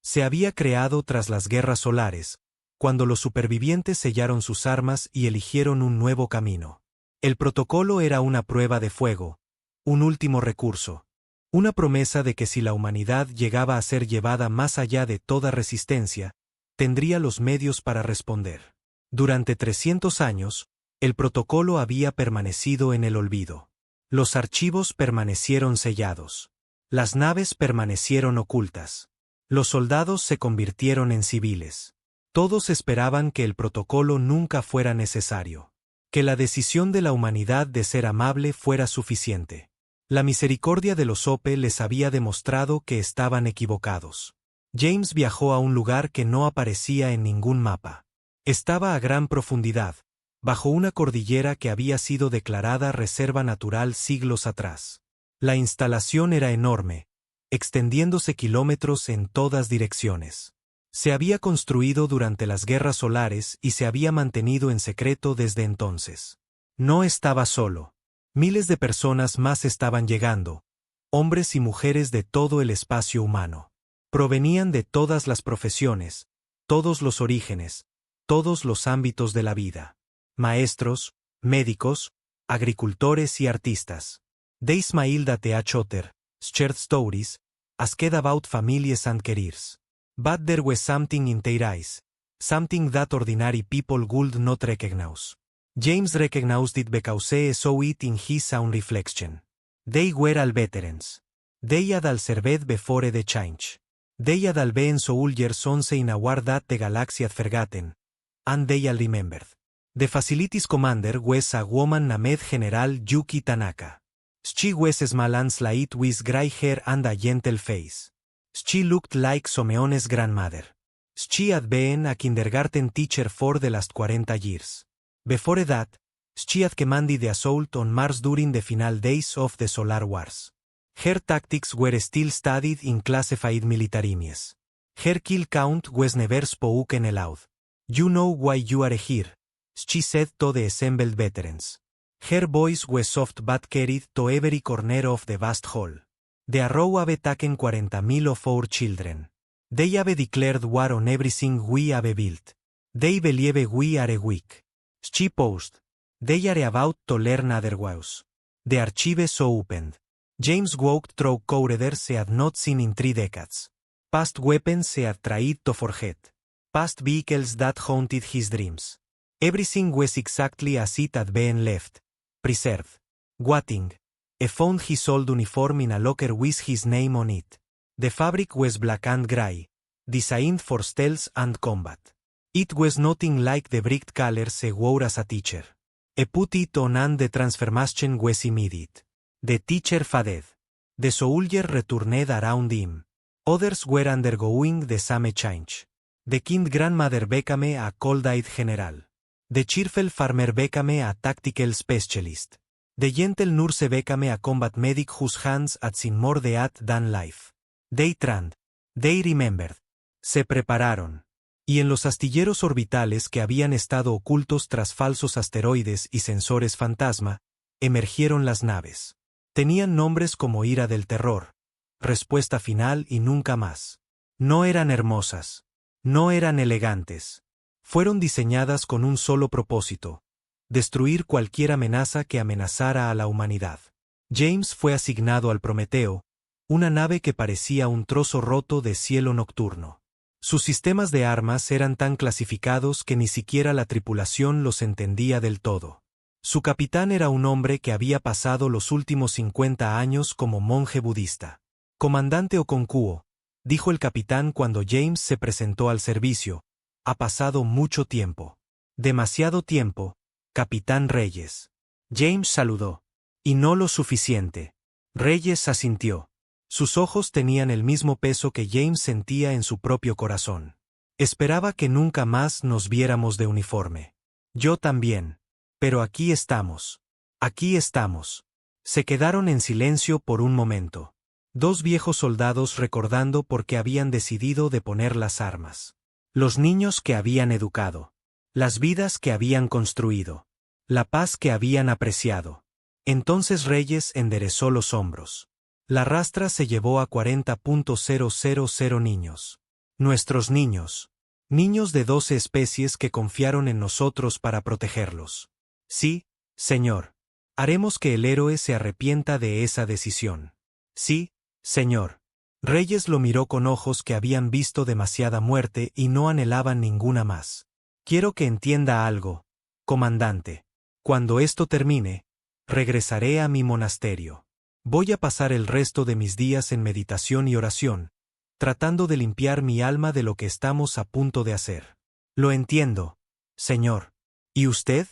Se había creado tras las guerras solares, cuando los supervivientes sellaron sus armas y eligieron un nuevo camino. El protocolo era una prueba de fuego, un último recurso. Una promesa de que si la humanidad llegaba a ser llevada más allá de toda resistencia, tendría los medios para responder. Durante 300 años, el protocolo había permanecido en el olvido. Los archivos permanecieron sellados. Las naves permanecieron ocultas. Los soldados se convirtieron en civiles. Todos esperaban que el protocolo nunca fuera necesario. Que la decisión de la humanidad de ser amable fuera suficiente. La misericordia de los Ope les había demostrado que estaban equivocados. James viajó a un lugar que no aparecía en ningún mapa. Estaba a gran profundidad, bajo una cordillera que había sido declarada reserva natural siglos atrás. La instalación era enorme, extendiéndose kilómetros en todas direcciones. Se había construido durante las guerras solares y se había mantenido en secreto desde entonces. No estaba solo. Miles de personas más estaban llegando, hombres y mujeres de todo el espacio humano. Provenían de todas las profesiones, todos los orígenes, todos los ámbitos de la vida. Maestros, médicos, agricultores y artistas. De Ismail Th Otter, shared stories, asked about families and careers. But there was something in their eyes, something that ordinary people would not recognize. James recognized it because he saw it in his own reflection. They were all veterans. They had all served before the change. They had all been soldiers once in a war that the galaxy had forgotten, and they all remembered. The facilities commander was a woman named General Yuki Tanaka. She was small and slight with gray hair and a gentle face. She looked like Someone's grandmother. She had been a kindergarten teacher for the last 40 years. Before that, she had commanded the assault on Mars during the final days of the Solar Wars. Her tactics were still studied in classified military mies. Her kill count was never spoken aloud. You know why you are here, she said to the assembled veterans. Her voice was soft but carried to every corner of the vast hall. The Arrow have taken 40,000 of our children. They have declared war on everything we have built. They believe we are weak. She paused. They are about to learn otherwise. The archives opened. James walked through corridors he had not seen in 3 decades. Past weapons he had tried to forget. Past vehicles that haunted his dreams. Everything was exactly as it had been left. Preserved. Waiting. He found his old uniform in a locker with his name on it. The fabric was black and gray, designed for stealth and combat. It was nothing like the bright colors he wore as a teacher. He put it on and the transformation was immediate. The teacher faded. The soldier returned around him. Others were undergoing the same change. The kind grandmother became a cold-eyed general. The cheerful farmer became a tactical specialist. The gentle nurse became a combat medic whose hands had seen more death than life. They trained. They remembered. Se prepararon. Y en los astilleros orbitales que habían estado ocultos tras falsos asteroides y sensores fantasma, emergieron las naves. Tenían nombres como Ira del Terror, Respuesta Final y Nunca Más. No eran hermosas. No eran elegantes. Fueron diseñadas con un solo propósito: destruir cualquier amenaza que amenazara a la humanidad. James fue asignado al Prometeo, una nave que parecía un trozo roto de cielo nocturno. Sus sistemas de armas eran tan clasificados que ni siquiera la tripulación los entendía del todo. Su capitán era un hombre que había pasado los últimos 50 años como monje budista. Comandante Okonkwo, dijo el capitán cuando James se presentó al servicio, ha pasado mucho tiempo. Demasiado tiempo, Capitán Reyes. James saludó. Y no lo suficiente. Reyes asintió. Sus ojos tenían el mismo peso que James sentía en su propio corazón. Esperaba que nunca más nos viéramos de uniforme. Yo también. Pero aquí estamos. Aquí estamos. Se quedaron en silencio por un momento. Dos viejos soldados recordando por qué habían decidido deponer las armas. Los niños que habían educado. Las vidas que habían construido. La paz que habían apreciado. Entonces Reyes enderezó los hombros. La rastra se llevó a 40.000 niños. Nuestros niños. Niños de 12 especies que confiaron en nosotros para protegerlos. Sí, señor. Haremos que el héroe se arrepienta de esa decisión. Sí, señor. Reyes lo miró con ojos que habían visto demasiada muerte y no anhelaban ninguna más. Quiero que entienda algo, comandante. Cuando esto termine, regresaré a mi monasterio. Voy a pasar el resto de mis días en meditación y oración, tratando de limpiar mi alma de lo que estamos a punto de hacer. Lo entiendo, señor. ¿Y usted?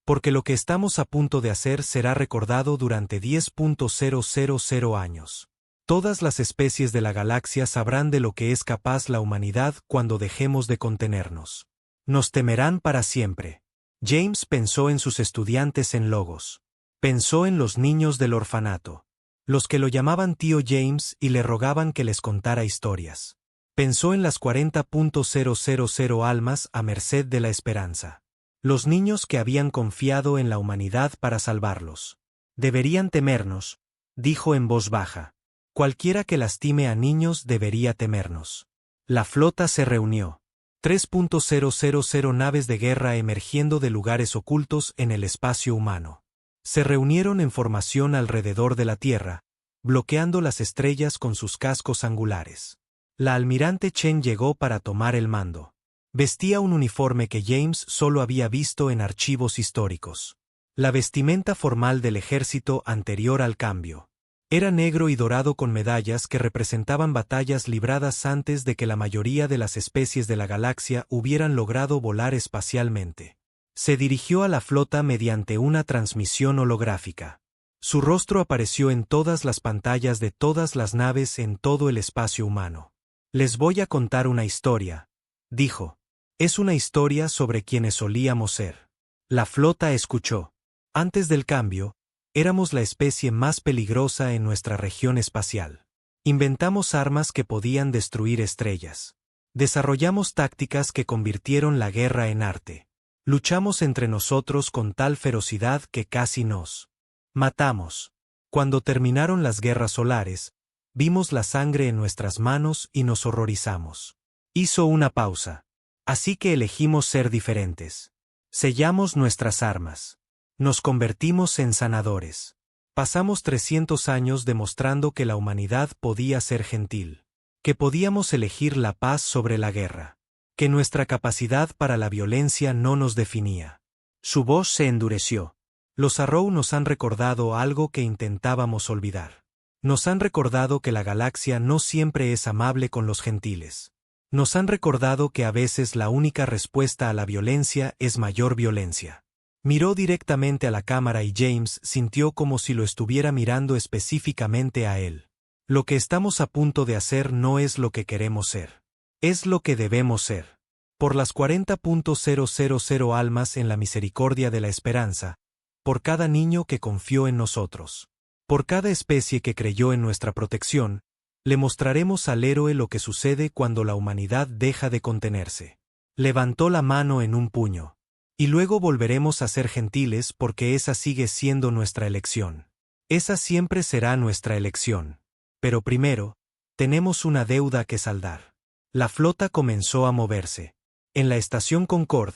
Porque lo que estamos a punto de hacer será recordado durante 10.000 años. Todas las especies de la galaxia sabrán de lo que es capaz la humanidad cuando dejemos de contenernos. Nos temerán para siempre. James pensó en sus estudiantes en Logos. Pensó en los niños del orfanato. Los que lo llamaban tío James y le rogaban que les contara historias. Pensó en las 40.000 almas a merced de la esperanza. Los niños que habían confiado en la humanidad para salvarlos. Deberían temernos, dijo en voz baja. Cualquiera que lastime a niños debería temernos. La flota se reunió. 3.000 naves de guerra emergiendo de lugares ocultos en el espacio humano. Se reunieron en formación alrededor de la Tierra, bloqueando las estrellas con sus cascos angulares. La almirante Chen llegó para tomar el mando. Vestía un uniforme que James solo había visto en archivos históricos. La vestimenta formal del ejército anterior al cambio. Era negro y dorado con medallas que representaban batallas libradas antes de que la mayoría de las especies de la galaxia hubieran logrado volar espacialmente. Se dirigió a la flota mediante una transmisión holográfica. Su rostro apareció en todas las pantallas de todas las naves en todo el espacio humano. Les voy a contar una historia, dijo. Es una historia sobre quienes solíamos ser. La flota escuchó. Antes del cambio, éramos la especie más peligrosa en nuestra región espacial. Inventamos armas que podían destruir estrellas. Desarrollamos tácticas que convirtieron la guerra en arte. Luchamos entre nosotros con tal ferocidad que casi nos matamos. Cuando terminaron las guerras solares, vimos la sangre en nuestras manos y nos horrorizamos. Hizo una pausa. Así que elegimos ser diferentes. Sellamos nuestras armas. Nos convertimos en sanadores. Pasamos 300 años demostrando que la humanidad podía ser gentil. Que podíamos elegir la paz sobre la guerra. Que nuestra capacidad para la violencia no nos definía. Su voz se endureció. Los Arrow nos han recordado algo que intentábamos olvidar. Nos han recordado que la galaxia no siempre es amable con los gentiles. Nos han recordado que a veces la única respuesta a la violencia es mayor violencia. Miró directamente a la cámara y James sintió como si lo estuviera mirando específicamente a él. Lo que estamos a punto de hacer no es lo que queremos ser. Es lo que debemos ser. Por las 40.000 almas en la misericordia de la esperanza, por cada niño que confió en nosotros, por cada especie que creyó en nuestra protección, le mostraremos al héroe lo que sucede cuando la humanidad deja de contenerse. Levantó la mano en un puño. Y luego volveremos a ser gentiles porque esa sigue siendo nuestra elección. Esa siempre será nuestra elección. Pero primero, tenemos una deuda que saldar. La flota comenzó a moverse. En la estación Concord,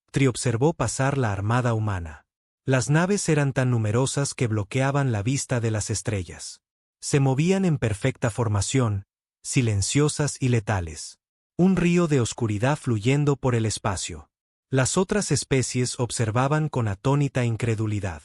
Tree observó pasar la armada humana. Las naves eran tan numerosas que bloqueaban la vista de las estrellas. Se movían en perfecta formación, silenciosas y letales. Un río de oscuridad fluyendo por el espacio. Las otras especies observaban con atónita incredulidad.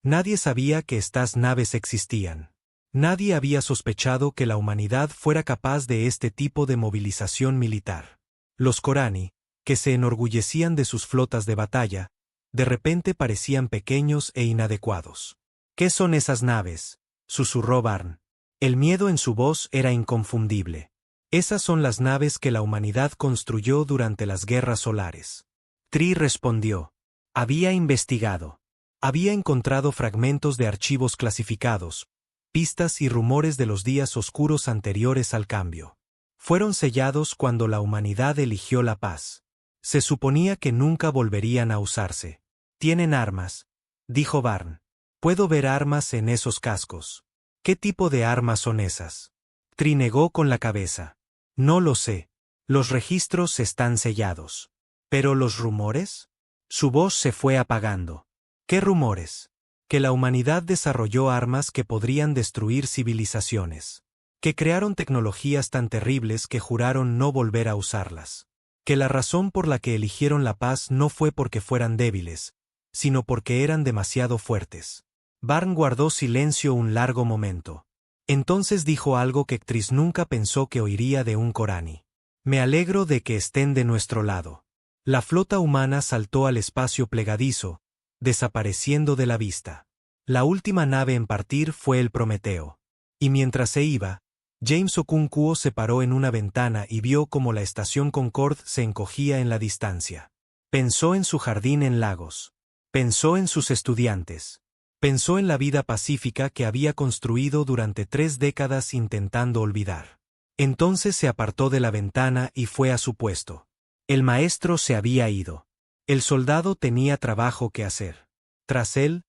Nadie sabía que estas naves existían. Nadie había sospechado que la humanidad fuera capaz de este tipo de movilización militar. Los Corani, que se enorgullecían de sus flotas de batalla, de repente parecían pequeños e inadecuados. ¿Qué son esas naves?, susurró Barn. El miedo en su voz era inconfundible. Esas son las naves que la humanidad construyó durante las guerras solares. Tree respondió. Había investigado. Había encontrado fragmentos de archivos clasificados, pistas y rumores de los días oscuros anteriores al cambio. Fueron sellados cuando la humanidad eligió la paz. Se suponía que nunca volverían a usarse. Tienen armas, dijo Barn. Puedo ver armas en esos cascos. ¿Qué tipo de armas son esas? Tree negó con la cabeza. No lo sé. Los registros están sellados. ¿Pero los rumores? Su voz se fue apagando. ¿Qué rumores? Que la humanidad desarrolló armas que podrían destruir civilizaciones. Que crearon tecnologías tan terribles que juraron no volver a usarlas. Que la razón por la que eligieron la paz no fue porque fueran débiles, sino porque eran demasiado fuertes. Barn guardó silencio un largo momento. Entonces dijo algo que Tris nunca pensó que oiría de un Corani. Me alegro de que estén de nuestro lado. La flota humana saltó al espacio plegadizo, desapareciendo de la vista. La última nave en partir fue el Prometeo. Y mientras se iba, James Okunkuo se paró en una ventana y vio cómo la estación Concord se encogía en la distancia. Pensó en su jardín en Lagos. Pensó en sus estudiantes. Pensó en la vida pacífica que había construido durante 3 décadas intentando olvidar. Entonces se apartó de la ventana y fue a su puesto. El maestro se había ido. El soldado tenía trabajo que hacer. Tras él,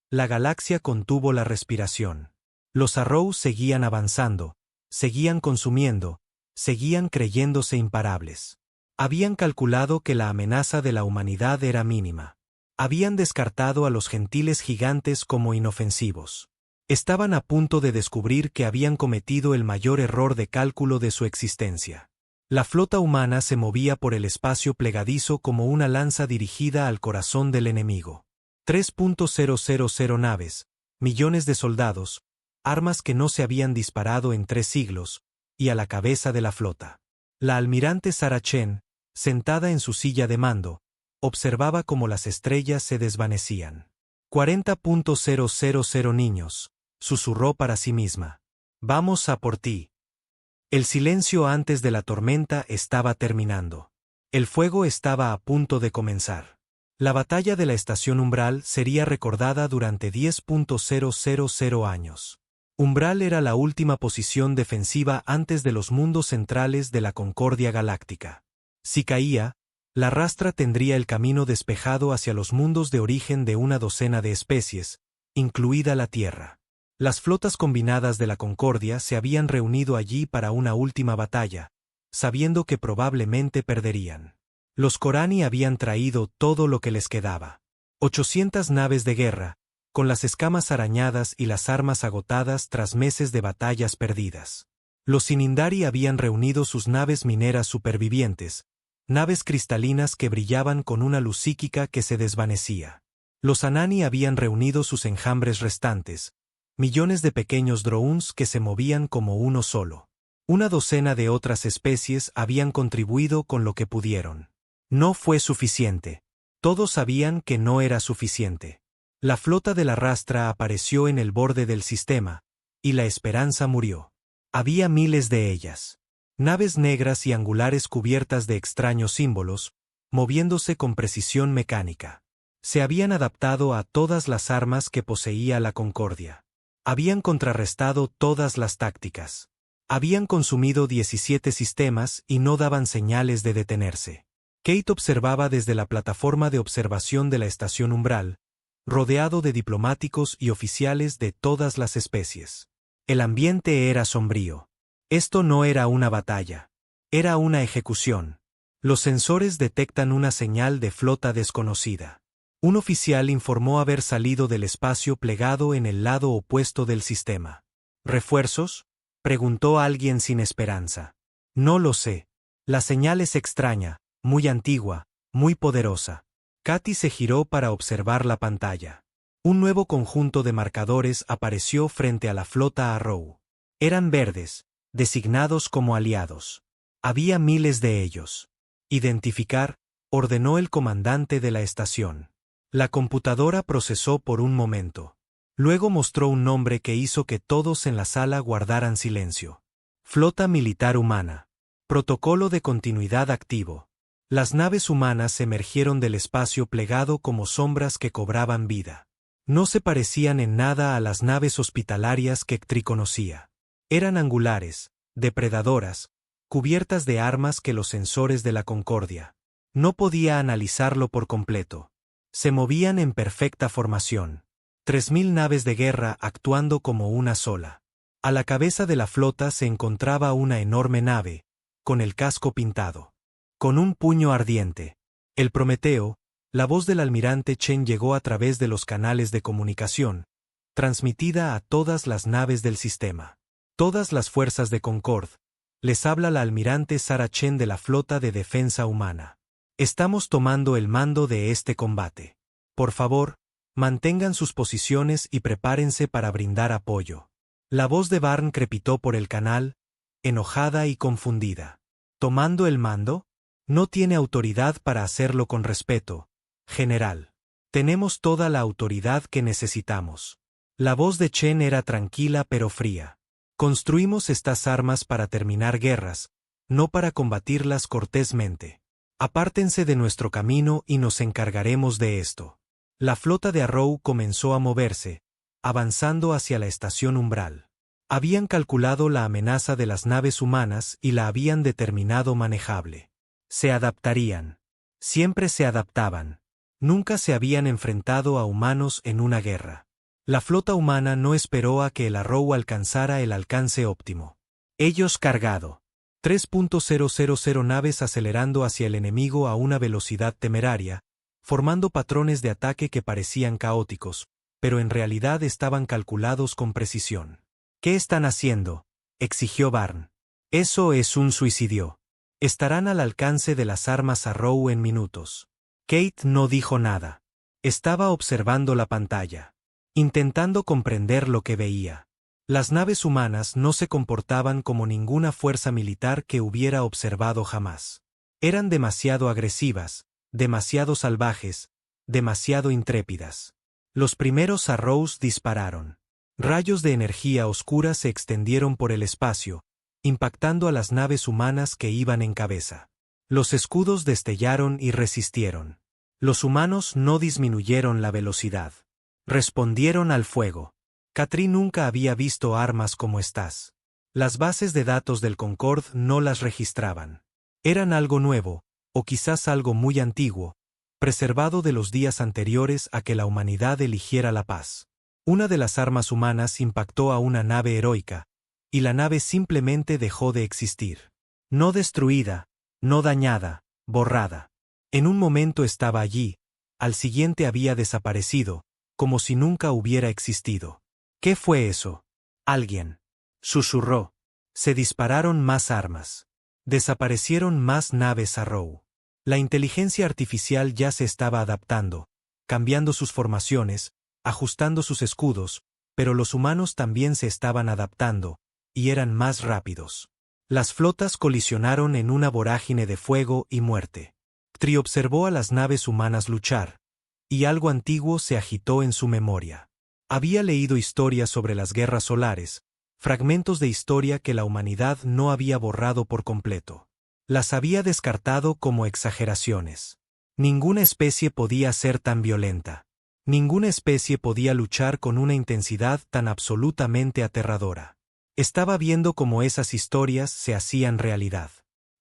la galaxia contuvo la respiración. Los Arrow seguían avanzando, seguían consumiendo, seguían creyéndose imparables. Habían calculado que la amenaza de la humanidad era mínima. Habían descartado a los gentiles gigantes como inofensivos. Estaban a punto de descubrir que habían cometido el mayor error de cálculo de su existencia. La flota humana se movía por el espacio plegadizo como una lanza dirigida al corazón del enemigo. 3.000 naves, millones de soldados, armas que no se habían disparado en 3 siglos, y a la cabeza de la flota. La almirante Sarah Chen, sentada en su silla de mando, observaba cómo las estrellas se desvanecían. 40.000 niños, susurró para sí misma. Vamos a por ti. El silencio antes de la tormenta estaba terminando. El fuego estaba a punto de comenzar. La batalla de la estación Umbral sería recordada durante 10.000 años. Umbral era la última posición defensiva antes de los mundos centrales de la Concordia Galáctica. Si caía, la rastra tendría el camino despejado hacia los mundos de origen de una docena de especies, incluida la Tierra. Las flotas combinadas de la Concordia se habían reunido allí para una última batalla, sabiendo que probablemente perderían. Los Corani habían traído todo lo que les quedaba. 800 naves de guerra, con las escamas arañadas y las armas agotadas tras meses de batallas perdidas. Los Sinindari habían reunido sus naves mineras supervivientes, naves cristalinas que brillaban con una luz psíquica que se desvanecía. Los Anani habían reunido sus enjambres restantes, millones de pequeños drones que se movían como uno solo. Una docena de otras especies habían contribuido con lo que pudieron. No fue suficiente. Todos sabían que no era suficiente. La flota de la rastra apareció en el borde del sistema, y la esperanza murió. Había miles de ellas. Naves negras y angulares cubiertas de extraños símbolos, moviéndose con precisión mecánica. Se habían adaptado a todas las armas que poseía la Concordia. Habían contrarrestado todas las tácticas. Habían consumido 17 sistemas y no daban señales de detenerse. Kate observaba desde la plataforma de observación de la estación Umbral, rodeado de diplomáticos y oficiales de todas las especies. El ambiente era sombrío. Esto no era una batalla. Era una ejecución. Los sensores detectan una señal de flota desconocida. Un oficial informó haber salido del espacio plegado en el lado opuesto del sistema. ¿Refuerzos?, preguntó alguien sin esperanza. No lo sé. La señal es extraña, muy antigua, muy poderosa. Katy se giró para observar la pantalla. Un nuevo conjunto de marcadores apareció frente a la flota Arrow. Eran verdes, designados como aliados. Había miles de ellos. Identificar, ordenó el comandante de la estación. La computadora procesó por un momento. Luego mostró un nombre que hizo que todos en la sala guardaran silencio. Flota Militar Humana. Protocolo de continuidad activo. Las naves humanas emergieron del espacio plegado como sombras que cobraban vida. No se parecían en nada a las naves hospitalarias que Ktri conocía. Eran angulares, depredadoras, cubiertas de armas que los sensores de la Concordia. No podía analizarlo por completo. Se movían en perfecta formación. 3000 naves de guerra actuando como una sola. A la cabeza de la flota se encontraba una enorme nave, con el casco pintado. Con un puño ardiente. El Prometeo, la voz del almirante Chen llegó a través de los canales de comunicación, transmitida a todas las naves del sistema. Todas las fuerzas de Concord. Les habla la almirante Sarah Chen de la Flota de Defensa Humana. Estamos tomando el mando de este combate. Por favor, mantengan sus posiciones y prepárense para brindar apoyo. La voz de Barn crepitó por el canal, enojada y confundida. ¿Tomando el mando? No tiene autoridad para hacerlo con respeto, general. Tenemos toda la autoridad que necesitamos. La voz de Chen era tranquila pero fría. Construimos estas armas para terminar guerras, no para combatirlas cortésmente. Apártense de nuestro camino y nos encargaremos de esto. La flota de Arrow comenzó a moverse, avanzando hacia la estación Umbral. Habían calculado la amenaza de las naves humanas y la habían determinado manejable. Se adaptarían. Siempre se adaptaban. Nunca se habían enfrentado a humanos en una guerra. La flota humana no esperó a que el Arrow alcanzara el alcance óptimo. Ellos cargado. 3.000 naves acelerando hacia el enemigo a una velocidad temeraria, formando patrones de ataque que parecían caóticos, pero en realidad estaban calculados con precisión. ¿Qué están haciendo?, exigió Barn. Eso es un suicidio. Estarán al alcance de las armas Arrow en minutos. Kate no dijo nada. Estaba observando la pantalla, intentando comprender lo que veía. Las naves humanas no se comportaban como ninguna fuerza militar que hubiera observado jamás. Eran demasiado agresivas, demasiado salvajes, demasiado intrépidas. Los primeros Arrows dispararon. Rayos de energía oscura se extendieron por el espacio, impactando a las naves humanas que iban en cabeza. Los escudos destellaron y resistieron. Los humanos no disminuyeron la velocidad. Respondieron al fuego. Ktri nunca había visto armas como estas. Las bases de datos del Concord no las registraban. Eran algo nuevo, o quizás algo muy antiguo, preservado de los días anteriores a que la humanidad eligiera la paz. Una de las armas humanas impactó a una nave heroica, y la nave simplemente dejó de existir. No destruida, no dañada, borrada. En un momento estaba allí, al siguiente había desaparecido, como si nunca hubiera existido. ¿Qué fue eso? Alguien susurró. Se dispararon más armas. Desaparecieron más naves Arrow. La inteligencia artificial ya se estaba adaptando, cambiando sus formaciones, ajustando sus escudos, pero los humanos también se estaban adaptando, y eran más rápidos. Las flotas colisionaron en una vorágine de fuego y muerte. Ktri observó a las naves humanas luchar, y algo antiguo se agitó en su memoria. Había leído historias sobre las guerras solares, fragmentos de historia que la humanidad no había borrado por completo. Las había descartado como exageraciones. Ninguna especie podía ser tan violenta. Ninguna especie podía luchar con una intensidad tan absolutamente aterradora. Estaba viendo cómo esas historias se hacían realidad.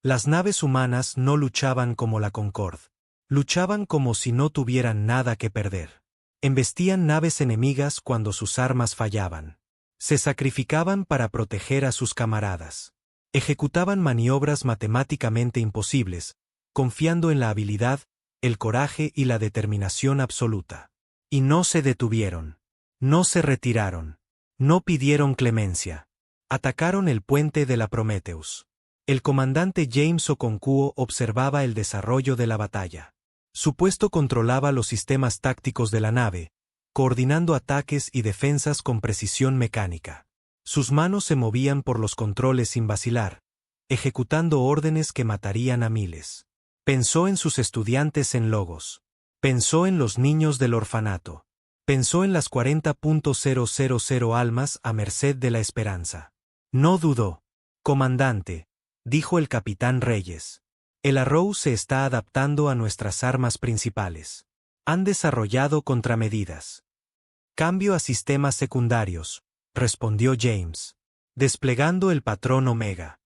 Las naves humanas no luchaban como la Concorde. Luchaban como si no tuvieran nada que perder. Embestían naves enemigas cuando sus armas fallaban. Se sacrificaban para proteger a sus camaradas. Ejecutaban maniobras matemáticamente imposibles, confiando en la habilidad, el coraje y la determinación absoluta. Y no se detuvieron. No se retiraron. No pidieron clemencia. Atacaron el puente de la Prometheus. El comandante James Okonkwo observaba el desarrollo de la batalla. Su puesto controlaba los sistemas tácticos de la nave, coordinando ataques y defensas con precisión mecánica. Sus manos se movían por los controles sin vacilar, ejecutando órdenes que matarían a miles. Pensó en sus estudiantes en Logos. Pensó en los niños del orfanato. Pensó en las 40.000 almas a merced de la esperanza. No dudó. Comandante, dijo el capitán Reyes. El Arrow se está adaptando a nuestras armas principales. Han desarrollado contramedidas. Cambio a sistemas secundarios, respondió James. Desplegando el patrón Omega.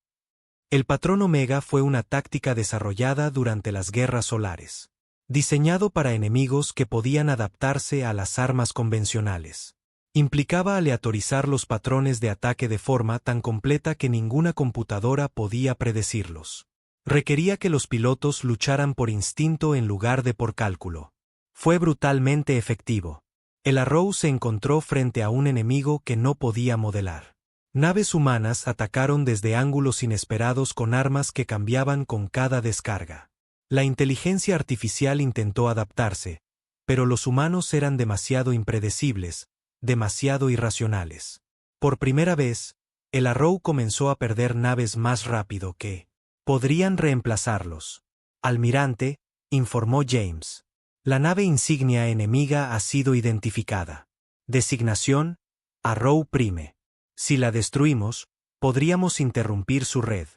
El patrón Omega fue una táctica desarrollada durante las guerras solares. Diseñado para enemigos que podían adaptarse a las armas convencionales. Implicaba aleatorizar los patrones de ataque de forma tan completa que ninguna computadora podía predecirlos. Requería que los pilotos lucharan por instinto en lugar de por cálculo. Fue brutalmente efectivo. El Arrow se encontró frente a un enemigo que no podía modelar. Naves humanas atacaron desde ángulos inesperados con armas que cambiaban con cada descarga. La inteligencia artificial intentó adaptarse, pero los humanos eran demasiado impredecibles, demasiado irracionales. Por primera vez, el Arrow comenzó a perder naves más rápido que podrían reemplazarlos. Almirante, informó James. La nave insignia enemiga ha sido identificada. Designación: Arrow Prime. Si la destruimos, podríamos interrumpir su red.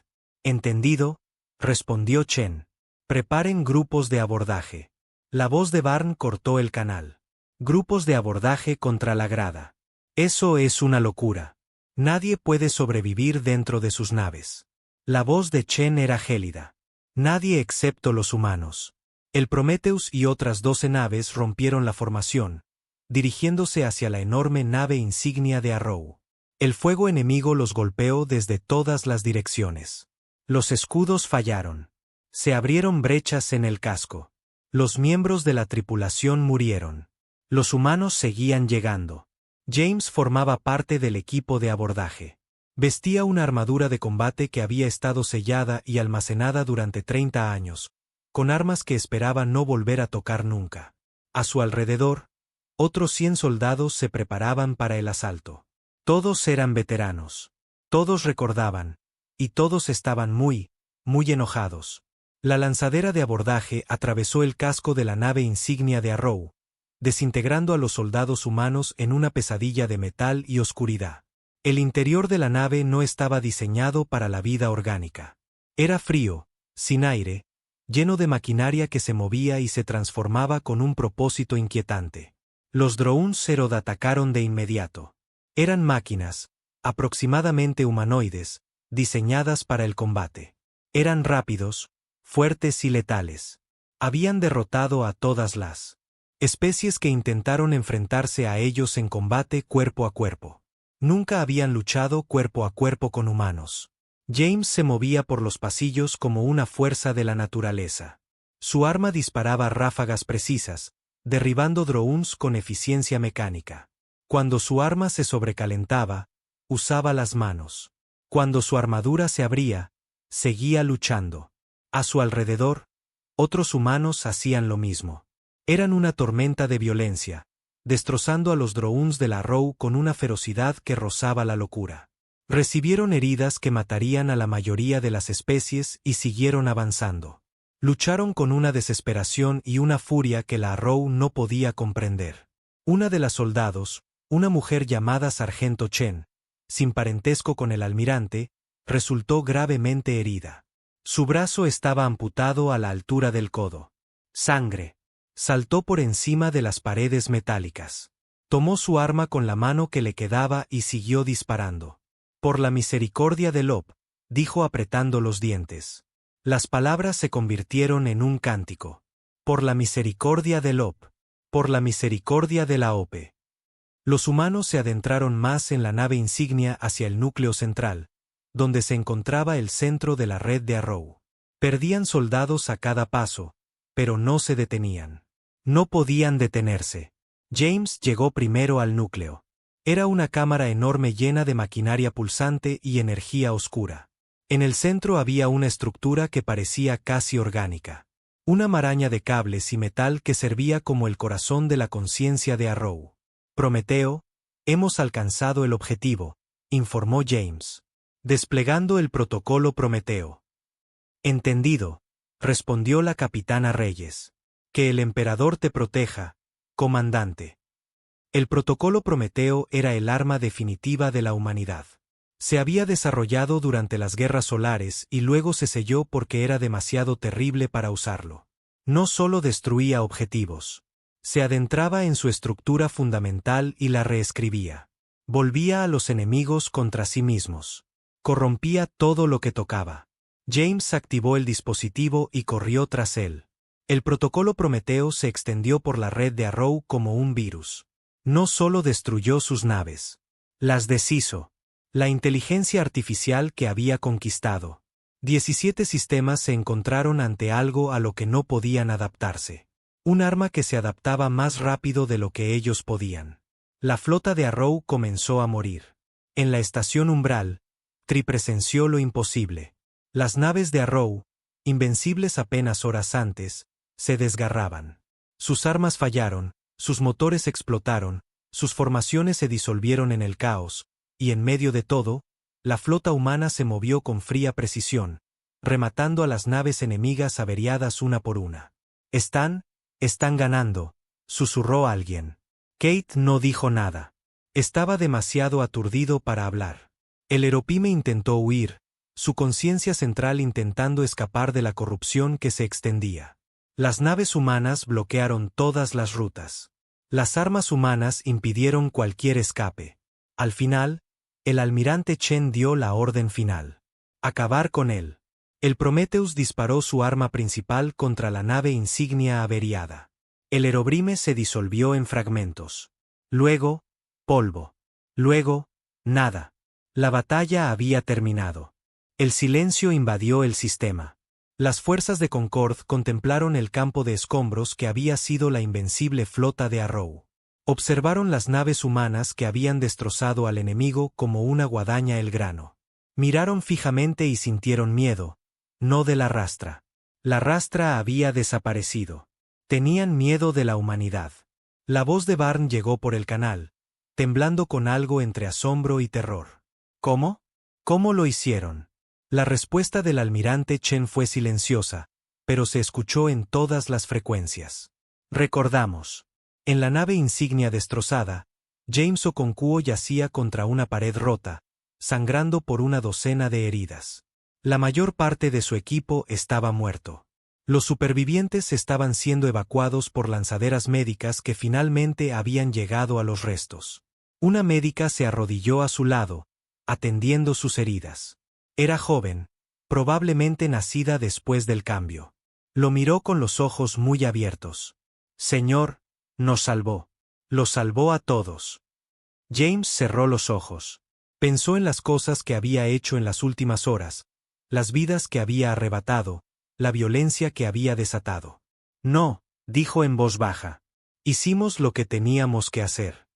Entendido, respondió Chen. Preparen grupos de abordaje. La voz de Barn cortó el canal. Grupos de abordaje contra la grada. Eso es una locura. Nadie puede sobrevivir dentro de sus naves. La voz de Chen era gélida. Nadie excepto los humanos. El Prometheus y otras 12 naves rompieron la formación, dirigiéndose hacia la enorme nave insignia de Arrow. El fuego enemigo los golpeó desde todas las direcciones. Los escudos fallaron. Se abrieron brechas en el casco. Los miembros de la tripulación murieron. Los humanos seguían llegando. James formaba parte del equipo de abordaje. Vestía una armadura de combate que había estado sellada y almacenada durante 30 años, con armas que esperaba no volver a tocar nunca. A su alrededor, otros 100 soldados se preparaban para el asalto. Todos eran veteranos. Todos recordaban, y todos estaban muy enojados. La lanzadera de abordaje atravesó el casco de la nave insignia de Arrow, desintegrando a los soldados humanos en una pesadilla de metal y oscuridad. El interior de la nave no estaba diseñado para la vida orgánica. Era frío, sin aire, lleno de maquinaria que se movía y se transformaba con un propósito inquietante. Los drones Zerod atacaron de inmediato. Eran máquinas, aproximadamente humanoides, diseñadas para el combate. Eran rápidos, fuertes y letales. Habían derrotado a todas las especies que intentaron enfrentarse a ellos en combate cuerpo a cuerpo. Nunca habían luchado cuerpo a cuerpo con humanos. James se movía por los pasillos como una fuerza de la naturaleza. Su arma disparaba ráfagas precisas, derribando drones con eficiencia mecánica. Cuando su arma se sobrecalentaba, usaba las manos. Cuando su armadura se abría, seguía luchando. A su alrededor, otros humanos hacían lo mismo. Eran una tormenta de violencia, destrozando a los drones de la Arrow con una ferocidad que rozaba la locura. Recibieron heridas que matarían a la mayoría de las especies y siguieron avanzando. Lucharon con una desesperación y una furia que la Arrow no podía comprender. Una de las soldados, una mujer llamada Sargento Chen, sin parentesco con el almirante, resultó gravemente herida. Su brazo estaba amputado a la altura del codo. Sangre. Saltó por encima de las paredes metálicas. Tomó su arma con la mano que le quedaba y siguió disparando. Por la misericordia de Lop, dijo apretando los dientes. Las palabras se convirtieron en un cántico. Por la misericordia de Lop. Por la misericordia de la OPE. Los humanos se adentraron más en la nave insignia hacia el núcleo central, donde se encontraba el centro de la red de Arrow. Perdían soldados a cada paso, pero no se detenían. No podían detenerse. James llegó primero al núcleo. Era una cámara enorme llena de maquinaria pulsante y energía oscura. En el centro había una estructura que parecía casi orgánica. Una maraña de cables y metal que servía como el corazón de la conciencia de Arrow. Prometeo, hemos alcanzado el objetivo, informó James. Desplegando el protocolo Prometeo. Entendido, respondió la capitana Reyes. Que el emperador te proteja, comandante. El protocolo Prometeo era el arma definitiva de la humanidad. Se había desarrollado durante las guerras solares y luego se selló porque era demasiado terrible para usarlo. No solo destruía objetivos. Se adentraba en su estructura fundamental y la reescribía. Volvía a los enemigos contra sí mismos. Corrompía todo lo que tocaba. James activó el dispositivo y corrió tras él. El protocolo Prometeo se extendió por la red de Arrow como un virus. No solo destruyó sus naves. Las deshizo. La inteligencia artificial que había conquistado. 17 sistemas se encontraron ante algo a lo que no podían adaptarse. Un arma que se adaptaba más rápido de lo que ellos podían. La flota de Arrow comenzó a morir. En la estación Umbral, Tree presenció lo imposible. Las naves de Arrow, invencibles apenas horas antes, se desgarraban. Sus armas fallaron, sus motores explotaron, sus formaciones se disolvieron en el caos, y en medio de todo, la flota humana se movió con fría precisión, rematando a las naves enemigas averiadas una por una. Están ganando, susurró alguien. Kate no dijo nada. Estaba demasiado aturdido para hablar. El Eropime intentó huir, su conciencia central intentando escapar de la corrupción que se extendía. Las naves humanas bloquearon todas las rutas. Las armas humanas impidieron cualquier escape. Al final, el almirante Chen dio la orden final. Acabar con él. El Prometheus disparó su arma principal contra la nave insignia averiada. El Erobrime se disolvió en fragmentos. Luego, polvo. Luego, nada. La batalla había terminado. El silencio invadió el sistema. Las fuerzas de Concord contemplaron el campo de escombros que había sido la invencible flota de Arrow. Observaron las naves humanas que habían destrozado al enemigo como una guadaña el grano. Miraron fijamente y sintieron miedo, no de la rastra. La rastra había desaparecido. Tenían miedo de la humanidad. La voz de Barn llegó por el canal, temblando con algo entre asombro y terror. ¿Cómo? ¿Cómo lo hicieron? La respuesta del almirante Chen fue silenciosa, pero se escuchó en todas las frecuencias. Recordamos. En la nave insignia destrozada, James Okonkwo yacía contra una pared rota, sangrando por una docena de heridas. La mayor parte de su equipo estaba muerto. Los supervivientes estaban siendo evacuados por lanzaderas médicas que finalmente habían llegado a los restos. Una médica se arrodilló a su lado, atendiendo sus heridas. Era joven, probablemente nacida después del cambio. Lo miró con los ojos muy abiertos. Señor, nos salvó. Los salvó a todos. James cerró los ojos. Pensó en las cosas que había hecho en las últimas horas, las vidas que había arrebatado, la violencia que había desatado. No, dijo en voz baja. Hicimos lo que teníamos que hacer.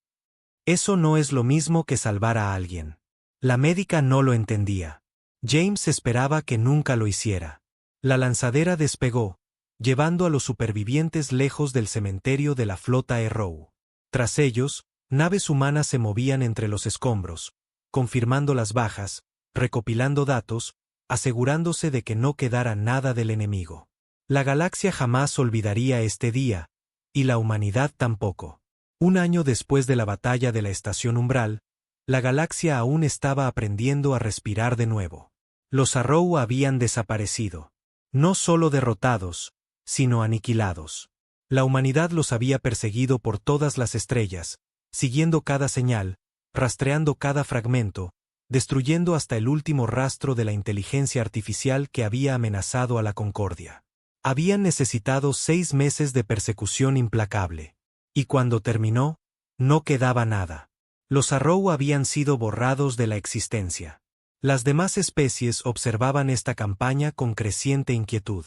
Eso no es lo mismo que salvar a alguien. La médica no lo entendía. James esperaba que nunca lo hiciera. La lanzadera despegó, llevando a los supervivientes lejos del cementerio de la flota Arrow. Tras ellos, naves humanas se movían entre los escombros, confirmando las bajas, recopilando datos, asegurándose de que no quedara nada del enemigo. La galaxia jamás olvidaría este día, y la humanidad tampoco. Un año después de la batalla de la Estación Umbral, La galaxia aún estaba aprendiendo a respirar de nuevo. Los Arrow habían desaparecido. No solo derrotados, sino aniquilados. La humanidad los había perseguido por todas las estrellas, siguiendo cada señal, rastreando cada fragmento, destruyendo hasta el último rastro de la inteligencia artificial que había amenazado a la Concordia. Habían necesitado 6 meses de persecución implacable. Y cuando terminó, no quedaba nada. Los Arrow habían sido borrados de la existencia. Las demás especies observaban esta campaña con creciente inquietud.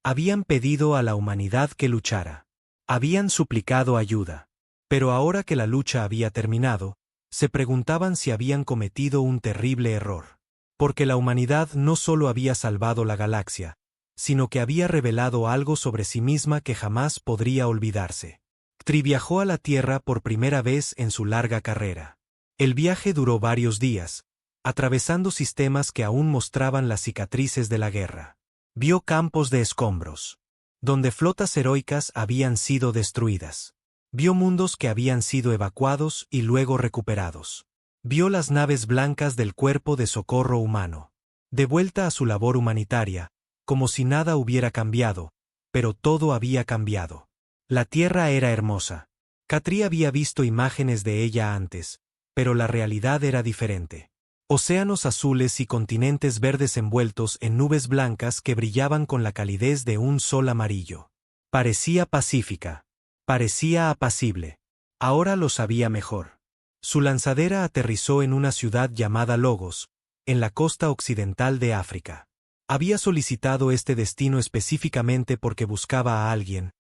Habían pedido a la humanidad que luchara. Habían suplicado ayuda. Pero ahora que la lucha había terminado, se preguntaban si habían cometido un terrible error. Porque la humanidad no solo había salvado la galaxia, sino que había revelado algo sobre sí misma que jamás podría olvidarse. Ktri viajó a la Tierra por primera vez en su larga carrera. El viaje duró varios días, atravesando sistemas que aún mostraban las cicatrices de la guerra. Vio campos de escombros, donde flotas heroicas habían sido destruidas. Vio mundos que habían sido evacuados y luego recuperados. Vio las naves blancas del cuerpo de socorro humano. De vuelta a su labor humanitaria, como si nada hubiera cambiado, pero todo había cambiado. La Tierra era hermosa. Ktri había visto imágenes de ella antes, pero la realidad era diferente. Océanos azules y continentes verdes envueltos en nubes blancas que brillaban con la calidez de un sol amarillo. Parecía pacífica. Parecía apacible. Ahora lo sabía mejor. Su lanzadera aterrizó en una ciudad llamada Logos, en la costa occidental de África. Había solicitado este destino específicamente porque buscaba a alguien,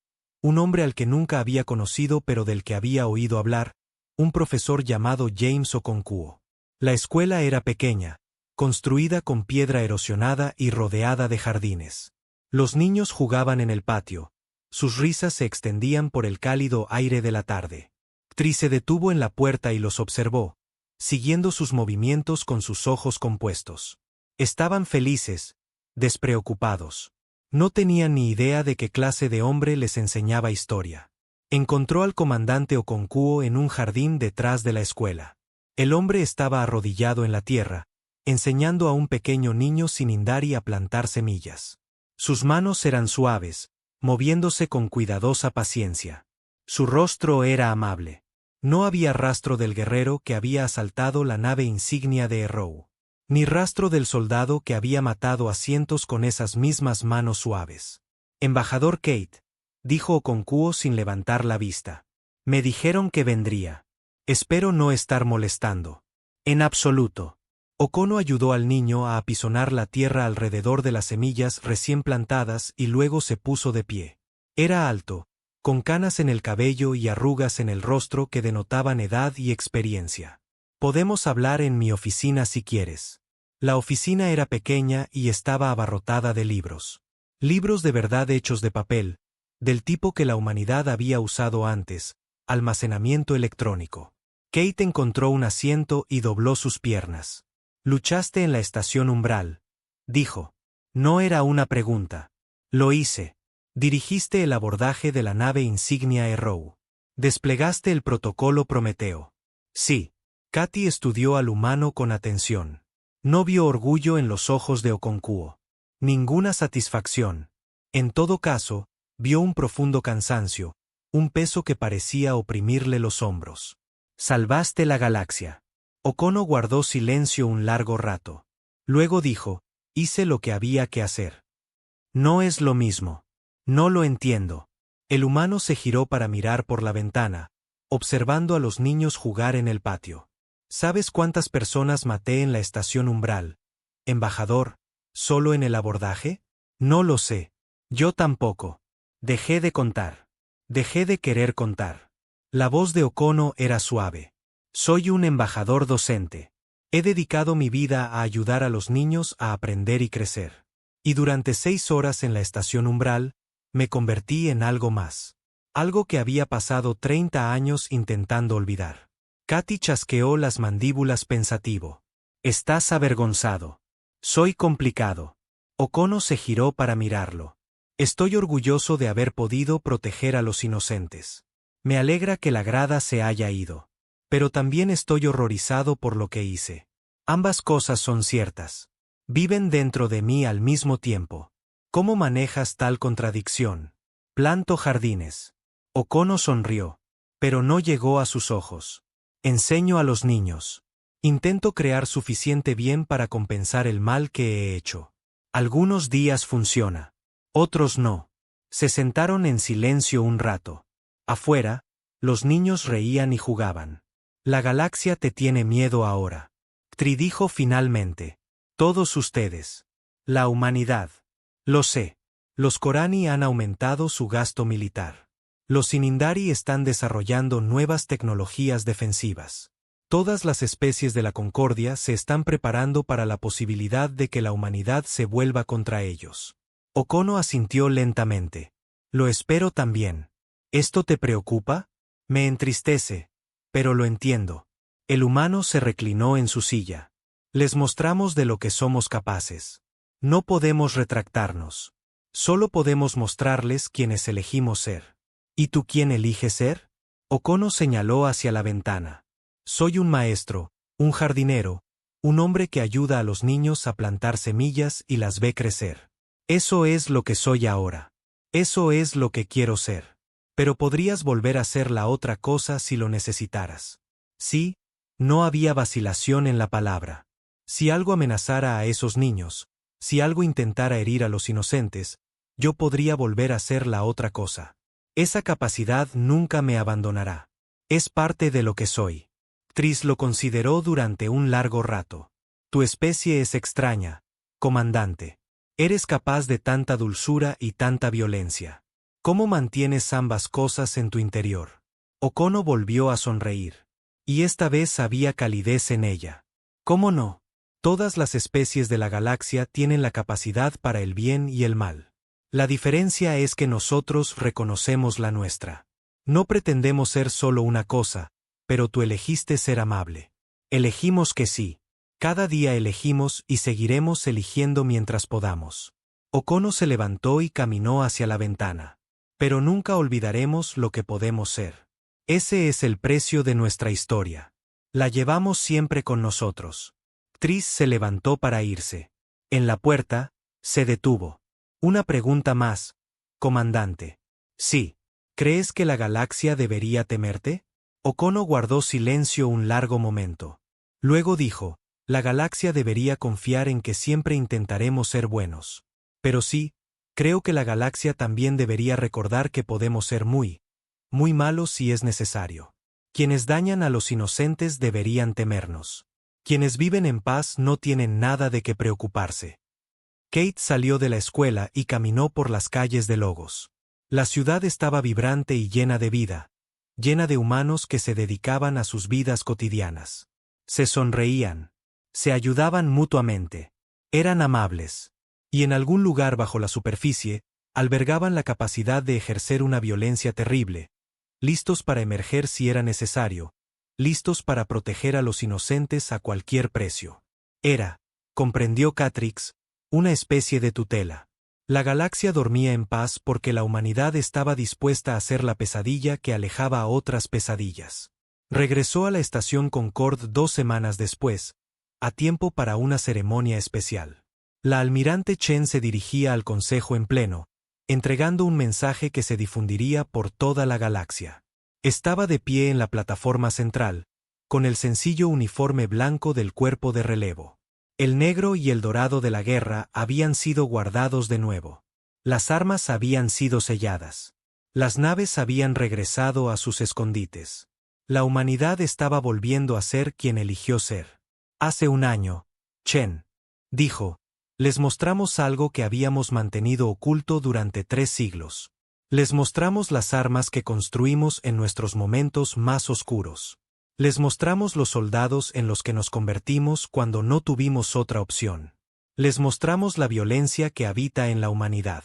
un hombre al que nunca había conocido pero del que había oído hablar, un profesor llamado James Okonkwo. La escuela era pequeña, construida con piedra erosionada y rodeada de jardines. Los niños jugaban en el patio. Sus risas se extendían por el cálido aire de la tarde. Ktri se detuvo en la puerta y los observó, siguiendo sus movimientos con sus ojos compuestos. Estaban felices, despreocupados. No tenían ni idea de qué clase de hombre les enseñaba historia. Encontró al comandante Okonkwo en un jardín detrás de la escuela. El hombre estaba arrodillado en la tierra, enseñando a un pequeño niño Sinindari a plantar semillas. Sus manos eran suaves, moviéndose con cuidadosa paciencia. Su rostro era amable. No había rastro del guerrero que había asaltado la nave insignia de Arrow, ni rastro del soldado que había matado a cientos con esas mismas manos suaves. Embajador Kate, dijo Okonkwo sin levantar la vista. Me dijeron que vendría. Espero no estar molestando. En absoluto. Okono ayudó al niño a apisonar la tierra alrededor de las semillas recién plantadas y luego se puso de pie. Era alto, con canas en el cabello y arrugas en el rostro que denotaban edad y experiencia. Podemos hablar en mi oficina si quieres. La oficina era pequeña y estaba abarrotada de libros. Libros de verdad hechos de papel, del tipo que la humanidad había usado antes, almacenamiento electrónico. Kate encontró un asiento y dobló sus piernas. Luchaste en la estación Umbral, dijo. No era una pregunta. Lo hice. Dirigiste el abordaje de la nave insignia Arrow. Desplegaste el protocolo Prometeo. Sí. Katy estudió al humano con atención. No vio orgullo en los ojos de Okonkwo. Ninguna satisfacción. En todo caso, vio un profundo cansancio, un peso que parecía oprimirle los hombros. Salvaste la galaxia. Okono guardó silencio un largo rato. Luego dijo, hice lo que había que hacer. No es lo mismo. No lo entiendo. El humano se giró para mirar por la ventana, observando a los niños jugar en el patio. ¿Sabes cuántas personas maté en la estación Umbral, embajador, solo en el abordaje? No lo sé. Yo tampoco. Dejé de contar. Dejé de querer contar. La voz de Okono era suave. Soy un embajador docente. He dedicado mi vida a ayudar a los niños a aprender y crecer. Y durante 6 horas en la estación Umbral, me convertí en algo más. Algo que había pasado 30 años intentando olvidar. Katy chasqueó las mandíbulas pensativo. Estás avergonzado. Soy complicado. Okono se giró para mirarlo. Estoy orgulloso de haber podido proteger a los inocentes. Me alegra que la grada se haya ido. Pero también estoy horrorizado por lo que hice. Ambas cosas son ciertas. Viven dentro de mí al mismo tiempo. ¿Cómo manejas tal contradicción? Planto jardines. Okono sonrió, pero no llegó a sus ojos. Enseño a los niños. Intento crear suficiente bien para compensar el mal que he hecho. Algunos días funciona. Otros no. Se sentaron en silencio un rato. Afuera, los niños reían y jugaban. La galaxia te tiene miedo ahora. Ktri dijo finalmente. Todos ustedes. La humanidad. Lo sé. Los Corani han aumentado su gasto militar. Los Inindari están desarrollando nuevas tecnologías defensivas. Todas las especies de la Concordia se están preparando para la posibilidad de que la humanidad se vuelva contra ellos. Okono asintió lentamente. Lo espero también. ¿Esto te preocupa? Me entristece, pero lo entiendo. El humano se reclinó en su silla. Les mostramos de lo que somos capaces. No podemos retractarnos. Solo podemos mostrarles quienes elegimos ser. ¿Y tú quién eliges ser? Okono señaló hacia la ventana. Soy un maestro, un jardinero, un hombre que ayuda a los niños a plantar semillas y las ve crecer. Eso es lo que soy ahora. Eso es lo que quiero ser. Pero podrías volver a ser la otra cosa si lo necesitaras. Sí, no había vacilación en la palabra. Si algo amenazara a esos niños, si algo intentara herir a los inocentes, yo podría volver a ser la otra cosa. Esa capacidad nunca me abandonará. Es parte de lo que soy. Tris lo consideró durante un largo rato. Tu especie es extraña, comandante. Eres capaz de tanta dulzura y tanta violencia. ¿Cómo mantienes ambas cosas en tu interior? Okono volvió a sonreír. Y esta vez había calidez en ella. ¿Cómo no? Todas las especies de la galaxia tienen la capacidad para el bien y el mal. La diferencia es que nosotros reconocemos la nuestra. No pretendemos ser solo una cosa, pero tú elegiste ser amable. Elegimos que sí. Cada día elegimos y seguiremos eligiendo mientras podamos. Okono se levantó y caminó hacia la ventana. Pero nunca olvidaremos lo que podemos ser. Ese es el precio de nuestra historia. La llevamos siempre con nosotros. Tris se levantó para irse. En la puerta, se detuvo. Una pregunta más, comandante. Sí. ¿Crees que la galaxia debería temerte? Okono guardó silencio un largo momento. Luego dijo, la galaxia debería confiar en que siempre intentaremos ser buenos. Pero sí, creo que la galaxia también debería recordar que podemos ser muy malos si es necesario. Quienes dañan a los inocentes deberían temernos. Quienes viven en paz no tienen nada de qué preocuparse. Kate salió de la escuela y caminó por las calles de Logos. La ciudad estaba vibrante y llena de vida, llena de humanos que se dedicaban a sus vidas cotidianas. Se sonreían. Se ayudaban mutuamente. Eran amables. Y en algún lugar bajo la superficie, albergaban la capacidad de ejercer una violencia terrible, listos para emerger si era necesario, listos para proteger a los inocentes a cualquier precio. Era, comprendió Catrix, una especie de tutela. La galaxia dormía en paz porque la humanidad estaba dispuesta a ser la pesadilla que alejaba a otras pesadillas. Regresó a la estación Concord 2 semanas después, a tiempo para una ceremonia especial. La almirante Chen se dirigía al Consejo en pleno, entregando un mensaje que se difundiría por toda la galaxia. Estaba de pie en la plataforma central, con el sencillo uniforme blanco del cuerpo de relevo. El negro y el dorado de la guerra habían sido guardados de nuevo. Las armas habían sido selladas. Las naves habían regresado a sus escondites. La humanidad estaba volviendo a ser quien eligió ser. Hace un año, Chen dijo, les mostramos algo que habíamos mantenido oculto durante 3 siglos. Les mostramos las armas que construimos en nuestros momentos más oscuros. Les mostramos los soldados en los que nos convertimos cuando no tuvimos otra opción. Les mostramos la violencia que habita en la humanidad.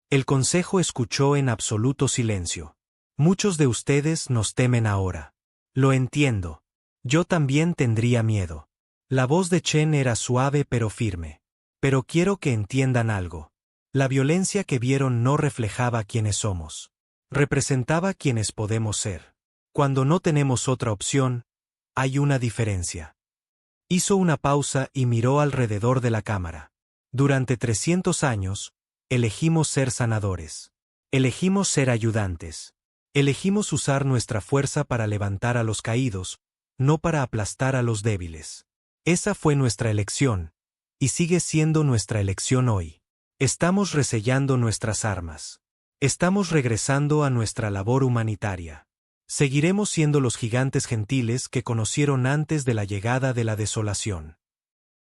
El Consejo escuchó en absoluto silencio. Muchos de ustedes nos temen ahora. Lo entiendo. Yo también tendría miedo. La voz de Chen era suave pero firme. Pero quiero que entiendan algo. La violencia que vieron no reflejaba quiénes somos. Representaba quienes podemos ser. Cuando no tenemos otra opción, hay una diferencia. Hizo una pausa y miró alrededor de la cámara. Durante 300 años, elegimos ser sanadores. Elegimos ser ayudantes. Elegimos usar nuestra fuerza para levantar a los caídos, no para aplastar a los débiles. Esa fue nuestra elección, y sigue siendo nuestra elección hoy. Estamos resellando nuestras armas. Estamos regresando a nuestra labor humanitaria. Seguiremos siendo los gigantes gentiles que conocieron antes de la llegada de la desolación.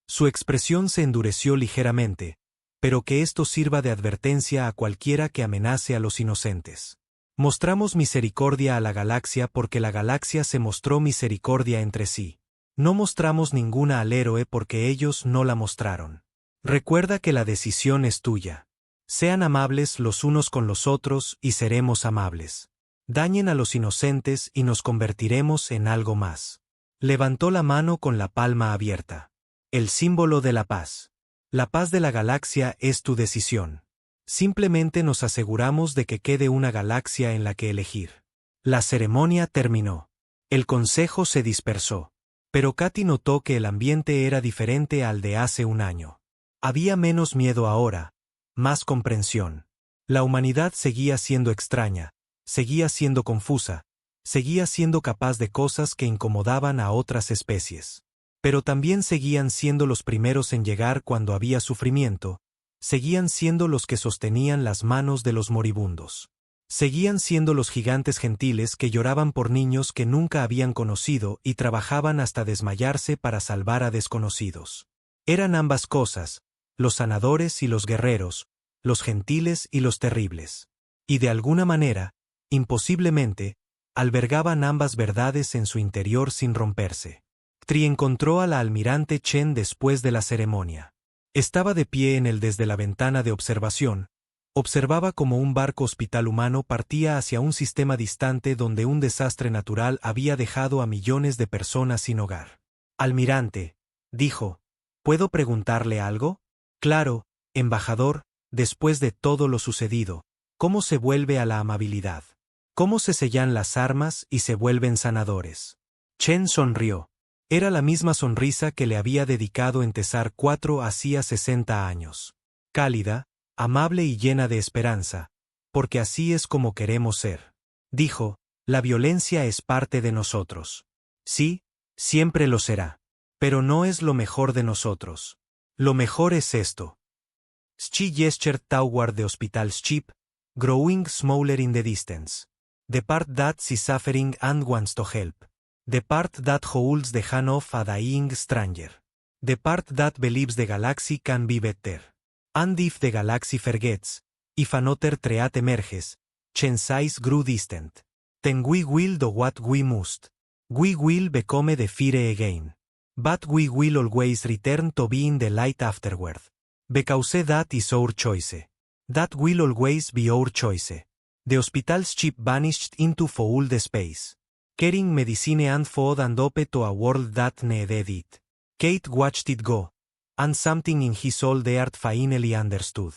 Su expresión se endureció ligeramente, pero que esto sirva de advertencia a cualquiera que amenace a los inocentes. Mostramos misericordia a la galaxia porque la galaxia se mostró misericordia entre sí. No mostramos ninguna al héroe porque ellos no la mostraron. Recuerda que la decisión es tuya. Sean amables los unos con los otros y seremos amables. Dañen a los inocentes y nos convertiremos en algo más. Levantó la mano con la palma abierta. El símbolo de la paz. La paz de la galaxia es tu decisión. Simplemente nos aseguramos de que quede una galaxia en la que elegir. La ceremonia terminó. El consejo se dispersó. Pero Katy notó que el ambiente era diferente al de hace un año. Había menos miedo ahora, más comprensión. La humanidad seguía siendo extraña, seguía siendo confusa, seguía siendo capaz de cosas que incomodaban a otras especies. Pero también seguían siendo los primeros en llegar cuando había sufrimiento, seguían siendo los que sostenían las manos de los moribundos. Seguían siendo los gigantes gentiles que lloraban por niños que nunca habían conocido y trabajaban hasta desmayarse para salvar a desconocidos. Eran ambas cosas, los sanadores y los guerreros, los gentiles y los terribles. Y de alguna manera, imposiblemente, albergaban ambas verdades en su interior sin romperse. Tri encontró a la almirante Chen después de la ceremonia. Estaba de pie en él desde la ventana de observación. Observaba como un barco hospital humano partía hacia un sistema distante donde un desastre natural había dejado a millones de personas sin hogar. Almirante, dijo, ¿puedo preguntarle algo? Claro, embajador, después de todo lo sucedido, ¿cómo se vuelve a la amabilidad? ¿Cómo se sellan las armas y se vuelven sanadores? Chen sonrió. Era la misma sonrisa que le había dedicado en Tesar 4 hacía 60 años. Cálida, amable y llena de esperanza, porque así es como queremos ser. Dijo, la violencia es parte de nosotros. Sí, siempre lo será. Pero no es lo mejor de nosotros. Lo mejor es esto. Schi gestured toward the hospital ship, growing smaller in the distance. The part that is suffering and wants to help. The part that holds the hand of a dying stranger. The part that believes the galaxy can be better. And if the galaxy forgets, if another threat emerges, Chen's eyes grew distant. Then we will do what we must. We will become the fire again. But we will always return to being the light afterward. Because that is our choice. That will always be our choice. The hospital's ship vanished into foul space. Carrying medicine and food and hope to a world that needed it. Kate watched it go, and something in his old heart finally understood.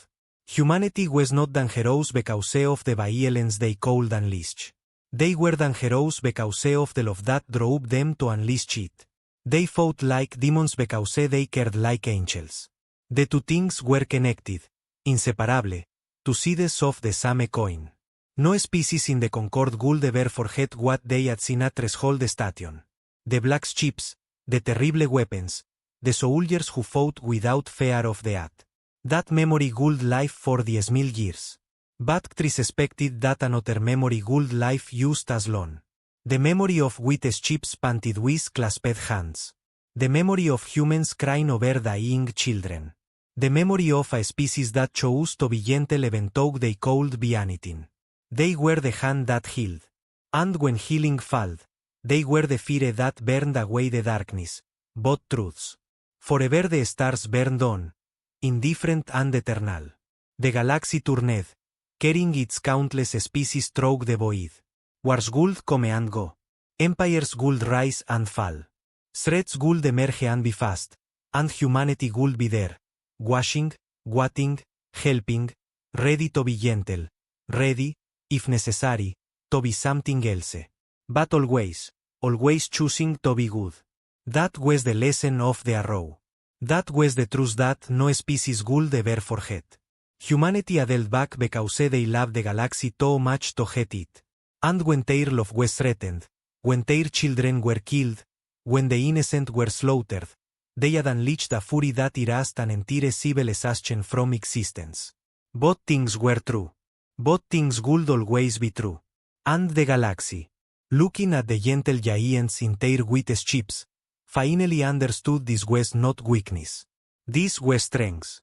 Humanity was not dangerous because of the violence they could unleash. They were dangerous because of the love that drove them to unleash it. They fought like demons because they cared like angels. The two things were connected, inseparable, two sides of the same coin. No species in the Concord would ever forget what they had seen at Threshold Station. The black ships, the terrible weapons, the soldiers who fought without fear of death. That memory would live for the small years. But Tris expected that another memory would live just as long. The memory of white ships painted with clasped hands. The memory of humans crying over dying children. The memory of a species that chose to be gentle even though they could be anything. They were the hand that healed. And when healing failed, they were the fire that burned away the darkness. Both truths. Forever the stars burned on, indifferent and eternal. The galaxy turned, carrying its countless species through the void. Wars would come and go. Empires would rise and fall. Threats would emerge and be fast, and humanity would be there, watching, waiting, helping, ready to be gentle, ready, if necessary, to be something else. But always choosing to be good. That was the lesson of the arrow. That was the truth that no species would ever forget. Humanity had back because they loved the galaxy too much to hate it. And when their love was threatened, when their children were killed, when the innocent were slaughtered, they had unleashed a fury that erased an entire civilization from existence. Both things were true. Both things would always be true. And the galaxy, looking at the gentle giants in their white ships, finally understood this was not weakness. This was strength.